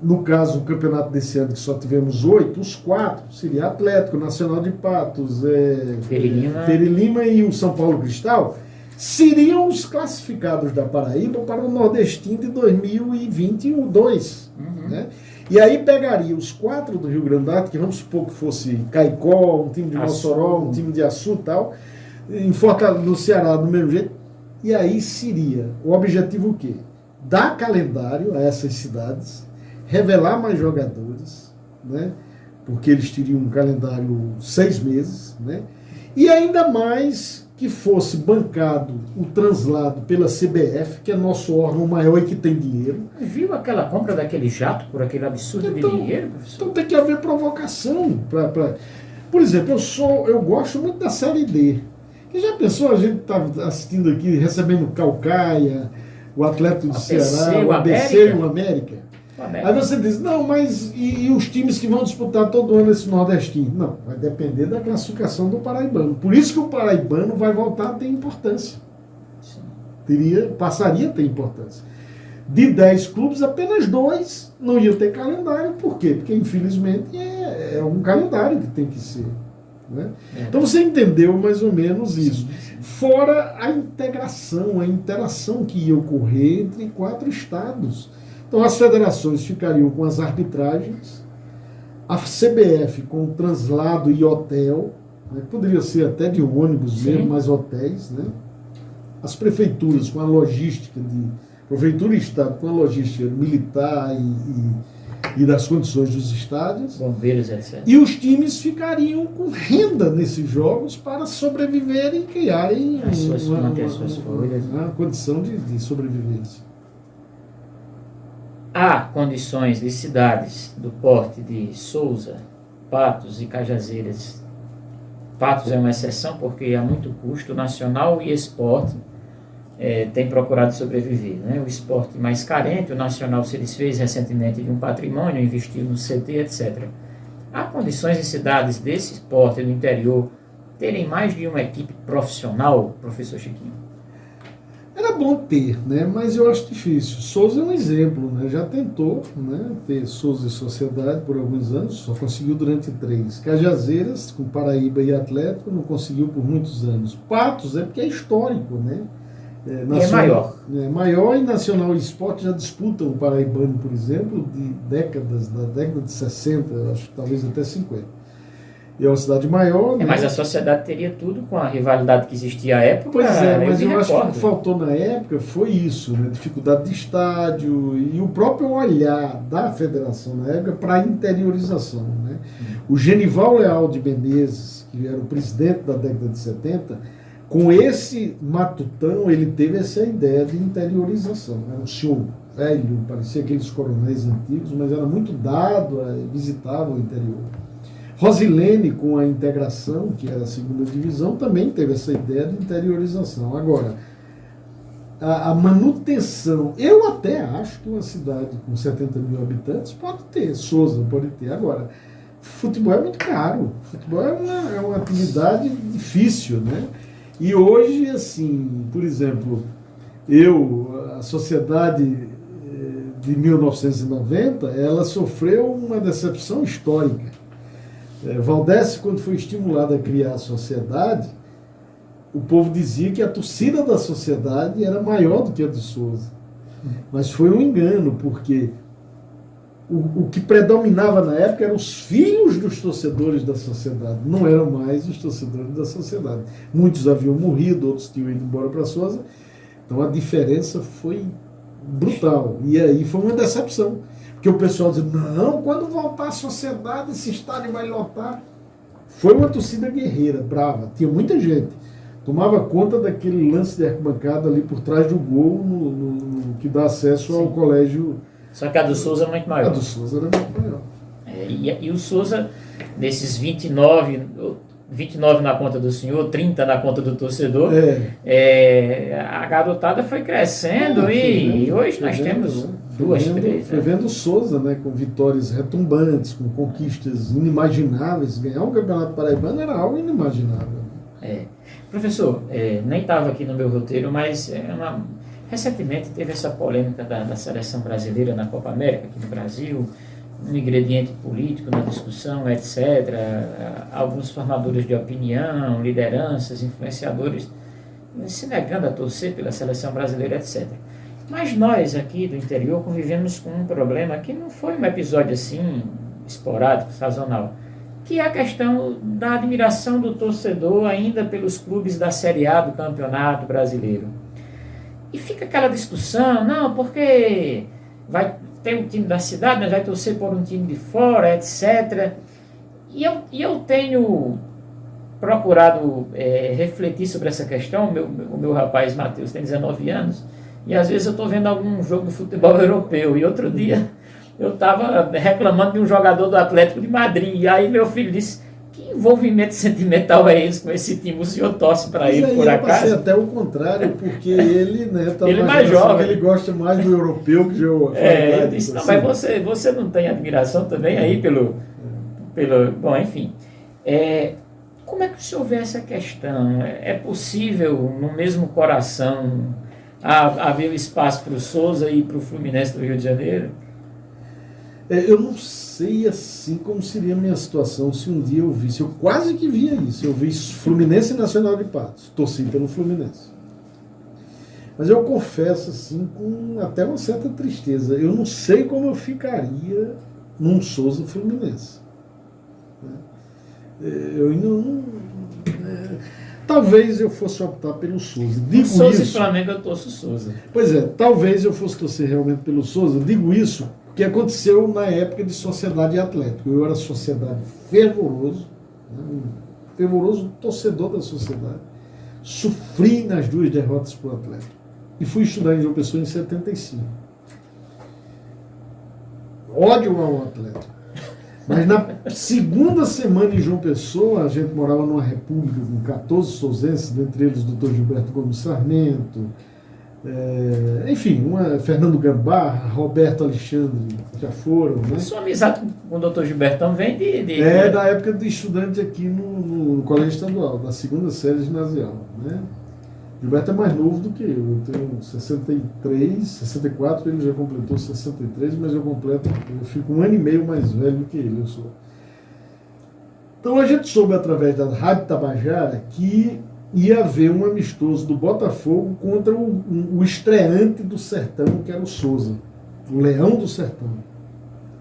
no caso, o campeonato desse ano, que só tivemos 8, os 4 seria Atlético, Nacional de Patos, Perilima e o São Paulo Cristal, seriam os classificados da Paraíba para o Nordestino de 2022. Né? E aí pegaria os 4 do Rio Grande do Norte, que vamos supor que fosse Caicó, um time de Mossoró, um time de Açu e tal, no Ceará do mesmo jeito. E aí seria o objetivo o quê? Dar calendário a essas cidades, revelar mais jogadores, né? Porque eles teriam um calendário 6 meses, né? E ainda mais que fosse bancado o translado pela CBF, que é nosso órgão maior e que tem dinheiro. Viu aquela compra daquele jato por aquele absurdo de dinheiro, professor? Então tem que haver provocação. Por exemplo, eu gosto muito da Série D. E já pensou, a gente está assistindo aqui, recebendo Caucaia, o Atlético do Ceará, o ABC e o América. Aí você diz, não, mas e os times que vão disputar todo ano esse nordestino? Não, vai depender da classificação do paraibano. Por isso que o paraibano vai voltar a ter importância. Passaria a ter importância. De 10 clubes, apenas 2 não iam ter calendário. Por quê? Porque, infelizmente, é um calendário que tem que ser. Né? Então você entendeu mais ou menos isso. Fora a integração, a interação que ia ocorrer entre 4 estados. Então as federações ficariam com as arbitragens, a CBF com o translado e hotel, né? Poderia ser até de ônibus mesmo, mas hotéis, né? As prefeituras com a logística prefeitura e estado com a logística militar e das condições dos estádios. Bombeiros, etc. E os times ficariam com renda nesses jogos para sobreviverem e criarem uma condição de sobrevivência. Há condições de cidades do porte de Souza, Patos e Cajazeiras. Patos é uma exceção porque há muito custo. Nacional e Esporte tem procurado sobreviver. Né? O Esporte mais carente, o Nacional se desfez recentemente de um patrimônio, investiu no CT, etc. Há condições de cidades desse esporte no interior terem mais de uma equipe profissional, professor Chiquinho? Era bom ter, né? Mas eu acho difícil. Souza é um exemplo, né? Já tentou, né, ter Souza e Sociedade por alguns anos, só conseguiu durante 3. Cajazeiras, com Paraíba e Atlético, não conseguiu por muitos anos. Patos é porque é histórico, né? Maior. Maior, e Nacional e Esporte já disputam o Paraibano, por exemplo, de décadas, da década de 60, acho que talvez até 50. E é uma cidade maior. Né? Mas a sociedade teria tudo com a rivalidade que existia à época. Pois mas eu acho que o que faltou na época foi isso, né? Dificuldade de estádio e o próprio olhar da federação na época para a interiorização. Né? O Genival Leal de Menezes, que era o presidente da década de 70, com esse matutão ele teve essa ideia de interiorização. Era um senhor velho, parecia aqueles coronéis antigos, mas era muito dado, visitava o interior. Rosilene, com a integração, que era a segunda divisão, também teve essa ideia de interiorização. Agora, a manutenção, eu até acho que uma cidade com 70 mil habitantes pode ter, Sousa pode ter. Agora, futebol é muito caro, futebol é uma atividade difícil, né? E hoje, assim, por exemplo, a sociedade de 1990, ela sofreu uma decepção histórica. Valdécio, quando foi estimulado a criar a sociedade, o povo dizia que a torcida da sociedade era maior do que a do Sousa. Mas foi um engano, porque o que predominava na época eram os filhos dos torcedores da sociedade, não eram mais os torcedores da sociedade. Muitos haviam morrido, outros tinham ido embora para Sousa, então a diferença foi brutal. E aí foi uma decepção. Porque o pessoal dizia, não, quando voltar a sociedade, esse estádio vai lotar. Foi uma torcida guerreira, brava. Tinha muita gente. Tomava conta daquele lance de arquibancada ali por trás do gol, que dá acesso ao colégio. Só que a do Sousa é muito maior. A do Sousa era muito maior. E o Sousa, desses 29 na conta do senhor, 30 na conta do torcedor, a garotada foi crescendo e hoje nós temos três. Foi vendo o Sousa, né, com vitórias retumbantes, com conquistas inimagináveis. Ganhar o Campeonato Paraibano era algo inimaginável. Professor, nem estava aqui no meu roteiro, mas recentemente teve essa polêmica da seleção brasileira na Copa América aqui no Brasil, um ingrediente político na discussão, etc. Alguns formadores de opinião, lideranças, influenciadores se negando a torcer pela seleção brasileira, etc. Mas nós aqui do interior convivemos com um problema que não foi um episódio assim esporádico, sazonal, que é a questão da admiração do torcedor ainda pelos clubes da Série A do Campeonato Brasileiro. E fica aquela discussão, não, porque vai ter um time da cidade, mas vai torcer por um time de fora, etc. E eu tenho procurado refletir sobre essa questão. O meu rapaz Matheus tem 19 anos, e às vezes eu estou vendo algum jogo de futebol europeu, e outro dia eu estava reclamando de um jogador do Atlético de Madrid, e aí meu filho disse, que envolvimento sentimental é esse com esse time? O senhor torce para ele, por acaso? Passei até o contrário, porque ele, né, tá ele mais jovem. Ele gosta mais do europeu que do eu disse, não, mas você não tem admiração também aí pelo bom, enfim. Como é que o senhor vê essa questão? É possível, no mesmo coração, haver espaço para o Sousa e para o Fluminense do Rio de Janeiro? Eu não sei assim como seria a minha situação se um dia eu visse, eu quase que via isso, eu vi Fluminense e Nacional de Patos, torci pelo Fluminense. Mas eu confesso assim, com até uma certa tristeza, eu não sei como eu ficaria num Sousa Fluminense. Eu ainda não... Talvez eu fosse optar pelo Sousa. Digo Sousa isso, e Flamengo eu torço Sousa. Pois é, talvez eu fosse torcer realmente pelo Sousa. Digo isso porque aconteceu na época de Sociedade e Atlético. Eu era Sociedade fervoroso, né, um fervoroso torcedor da Sociedade. Sofri nas 2 derrotas para o Atlético. E fui estudar em João Pessoa em 75. Ódio ao Atlético. Mas na segunda semana em João Pessoa, a gente morava numa república com 14 sousenses, dentre eles o Dr. Gilberto Gomes Sarmento, enfim, Fernando Gambá, Roberto Alexandre, já foram. Né? Sua amizade com o Dr. Gilbertão vem da época de estudante aqui no Colégio Estadual, da segunda série ginasial. Né? Gilberto é mais novo do que eu tenho 63, 64, ele já completou 63, mas eu fico 1 ano e meio mais velho do que ele, eu sou. Então a gente soube através da Rádio Tabajara que ia haver um amistoso do Botafogo contra o estreante do Sertão, que era o Sousa, o Leão do Sertão.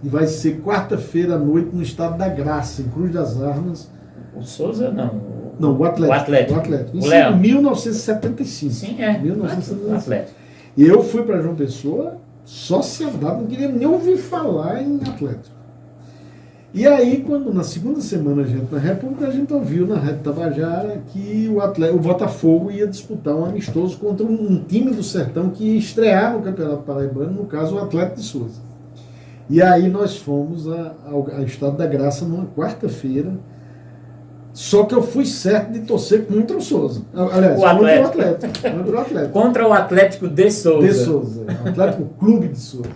E vai ser quarta-feira à noite no Estado da Graça, em Cruz das Armas. O Sousa não. Não, o Atlético. Isso em 1975. Sim, 1975. O Atlético. E eu fui para João Pessoa, sociedade, não queria nem ouvir falar em Atlético. E aí, quando na segunda semana na República, a gente ouviu na Rádio Tabajara que o Botafogo ia disputar um amistoso contra um time do Sertão que ia estrear no Campeonato Paraibano, no caso o Atlético de Sousa. E aí nós fomos ao Estado da Graça numa quarta-feira, só que eu fui certo de torcer contra o Souza. Aliás, contra o Atlético. Contra o Atlético de Souza. De Souza, o Atlético Clube de Souza.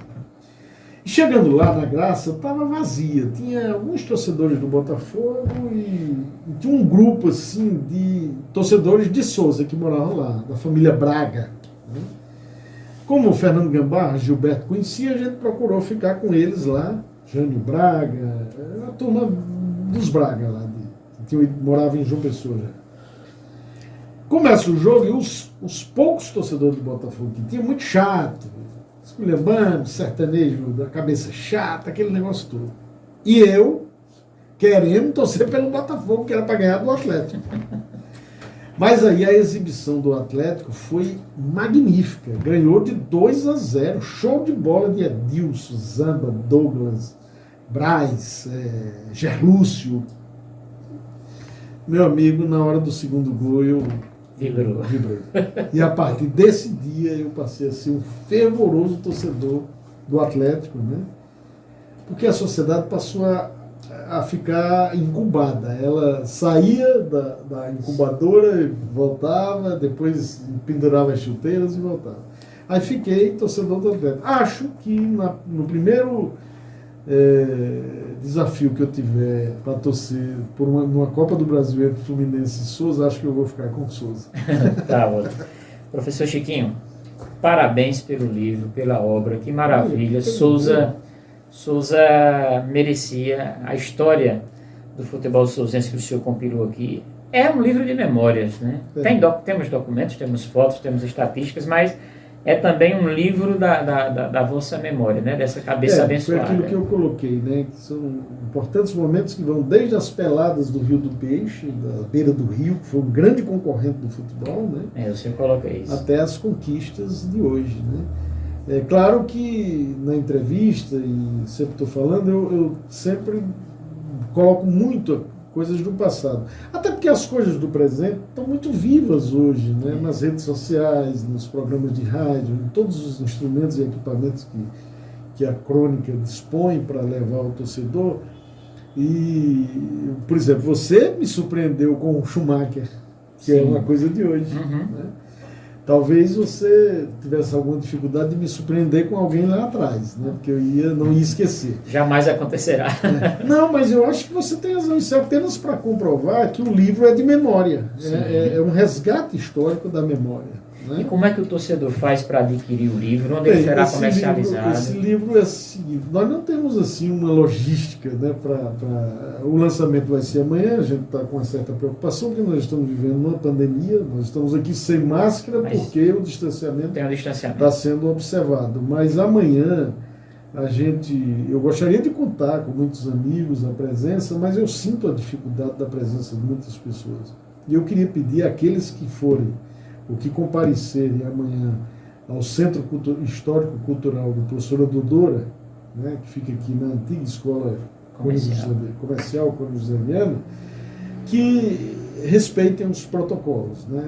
E chegando lá na Graça, estava vazia. Tinha alguns torcedores do Botafogo e tinha um grupo assim de torcedores de Souza que moravam lá, da família Braga. Né? Como o Fernando Gambá, Gilberto conhecia, a gente procurou ficar com eles lá. Jânio Braga, a turma dos Braga lá, que morava em João Pessoa já. Começa o jogo e os poucos torcedores do Botafogo que tinha, muito chato, esculhambando, sertanejo da cabeça chata, aquele negócio todo. E eu querendo torcer pelo Botafogo, que era para ganhar do Atlético. Mas aí a exibição do Atlético foi magnífica. Ganhou de 2-0. Show de bola de Edilson, Zamba, Douglas, Braz, Gerlúcio. Meu amigo, na hora do segundo gol, eu vibrei. E a partir desse dia eu passei a ser um fervoroso torcedor do Atlético, né? Porque a sociedade passou a ficar incubada. Ela saía da incubadora e voltava, depois pendurava as chuteiras e voltava. Aí fiquei torcedor do Atlético. Acho que no primeiro desafio que eu tiver para torcer por numa Copa do Brasil entre Fluminense e Souza, acho que eu vou ficar com o Souza. Tá, ótimo. Professor Chiquinho, parabéns pelo livro, pela obra, que maravilha. Souza merecia a história do futebol souzense que o senhor compilou aqui. É um livro de memórias, né? Temos documentos, temos fotos, temos estatísticas, mas é também um livro da vossa memória, né? Dessa cabeça abençoada. Foi aquilo que eu coloquei, né? Que são importantes momentos que vão desde as peladas do Rio do Peixe, da beira do rio, que foi um grande concorrente do futebol, né? O senhor coloca isso. Até as conquistas de hoje, né? É claro que na entrevista, e sempre estou falando, eu sempre coloco muito coisas do passado. Até porque as coisas do presente estão muito vivas hoje, né? Nas redes sociais, nos programas de rádio, em todos os instrumentos e equipamentos que a crônica dispõe para levar ao torcedor. E, por exemplo, você me surpreendeu com o Schumacher, que é uma coisa de hoje. Né? Talvez você tivesse alguma dificuldade de me surpreender com alguém lá atrás, né? Porque eu não ia esquecer. Jamais acontecerá. Não, mas eu acho que você tem razão. Isso é apenas para comprovar que o livro é de memória. É um resgate histórico da memória. Né? E como é que o torcedor faz para adquirir o livro? Onde ele será comercializado? Esse livro é assim, nós não temos assim uma logística, né, o lançamento vai ser amanhã, a gente está com uma certa preocupação, porque nós estamos vivendo uma pandemia, nós estamos aqui sem máscara, porque o distanciamento está sendo observado. Mas amanhã eu gostaria de contar com muitos amigos a presença, mas eu sinto a dificuldade da presença de muitas pessoas. E eu queria pedir àqueles que forem, o que comparecerem amanhã ao Centro Histórico-Cultural do professor Dodora, né, que fica aqui na antiga escola comercial Cônigo José Viana, que respeitem os protocolos, né,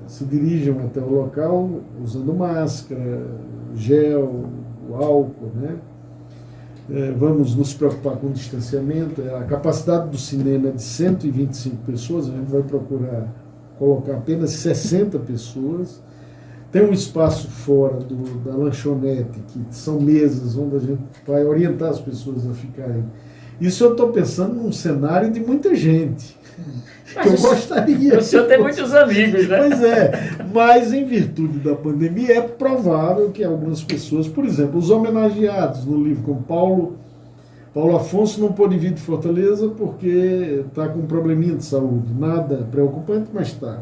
se dirijam até o local usando máscara, gel, álcool, né. Vamos nos preocupar com o distanciamento. A capacidade do cinema é de 125 pessoas, a gente vai procurar colocar apenas 60 pessoas. Tem um espaço fora da lanchonete, que são mesas onde a gente vai orientar as pessoas a ficarem. Isso eu estou pensando num cenário de muita gente. Que eu gostaria. O senhor tem muitos amigos, né? Pois é, mas em virtude da pandemia é provável que algumas pessoas, por exemplo, os homenageados no livro, como Paulo Afonso não pôde vir de Fortaleza porque está com um probleminha de saúde. Nada preocupante, mas está.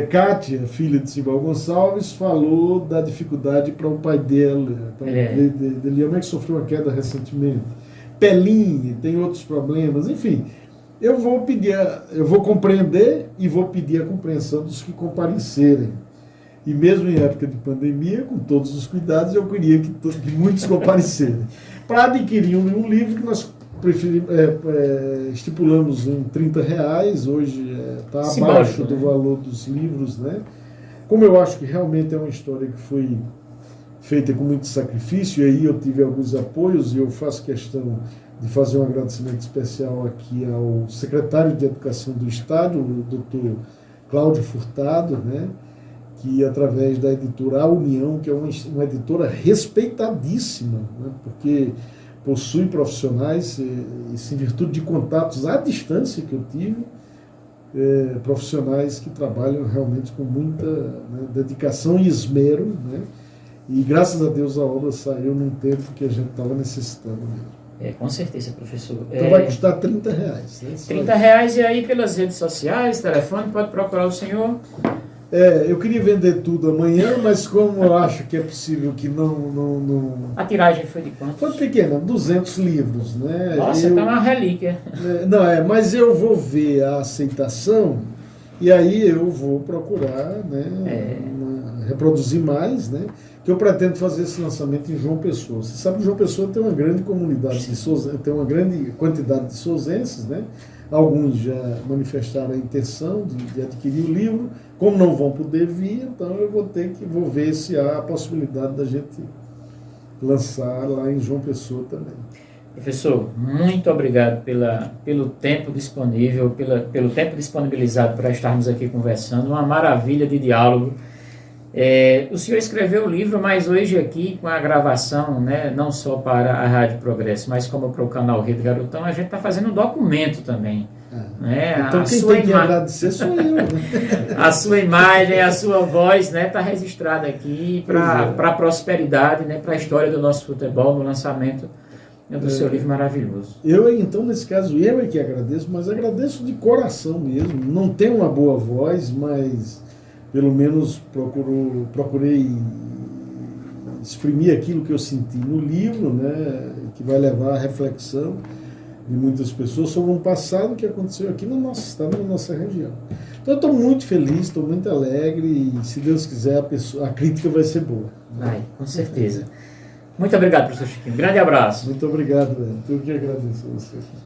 Kátia, filha de Simbal Gonçalves, falou da dificuldade para o pai dela, de Leão, que sofreu uma queda recentemente. Pelinha tem outros problemas, enfim. Eu vou compreender e vou pedir a compreensão dos que comparecerem. E mesmo em época de pandemia, com todos os cuidados, eu queria que muitos comparecerem. Para adquirir um livro que nós estipulamos em R$30, hoje está abaixo do valor dos livros, né? Como eu acho que realmente é uma história que foi feita com muito sacrifício, e aí eu tive alguns apoios, e eu faço questão de fazer um agradecimento especial aqui ao secretário de Educação do Estado, o doutor Cláudio Furtado, né, que através da editora A União, que é uma editora respeitadíssima, né, porque possui profissionais, isso em virtude de contatos à distância que eu tive, profissionais que trabalham realmente com muita, né, dedicação e esmero, né, e graças a Deus a obra saiu num tempo que a gente estava necessitando mesmo. Com certeza, professor. Então vai custar R$30. Né? R$30, e aí pelas redes sociais, telefone, pode procurar o senhor. Eu queria vender tudo amanhã, mas como eu acho que é possível que não... A tiragem foi de quanto? Foi pequena, 200 livros, né? Nossa, tá uma relíquia. Mas eu vou ver a aceitação e aí eu vou procurar, né, reproduzir mais, né? Que eu pretendo fazer esse lançamento em João Pessoa. Você sabe que João Pessoa tem uma grande comunidade de sousenses, tem uma grande quantidade de sousenses, né? Alguns já manifestaram a intenção de adquirir o livro. Como não vão poder vir, então eu vou ver se há a possibilidade da gente lançar lá em João Pessoa também. Professor, muito obrigado pelo tempo disponível, pelo tempo disponibilizado para estarmos aqui conversando. Uma maravilha de diálogo. O senhor escreveu o livro, mas hoje aqui com a gravação, né, não só para a Rádio Progresso, mas como para o canal Rede Garotão, a gente está fazendo um documento também. Né? Então quem tem que agradecer sou eu. Né? A sua imagem, a sua voz está registrada aqui para a prosperidade, né, para a história do nosso futebol, no lançamento do seu livro maravilhoso. Então, nesse caso, eu é que agradeço, mas agradeço de coração mesmo. Não tenho uma boa voz, mas pelo menos procurei exprimir aquilo que eu senti no livro, né, que vai levar à reflexão de muitas pessoas sobre um passado que aconteceu aqui no nosso estado, na nossa região. Então eu estou muito feliz, estou muito alegre e, se Deus quiser, a crítica vai ser boa. Vai, com certeza. Muito obrigado, professor Chiquinho. Grande abraço. Muito obrigado, velho. Eu que agradeço a você.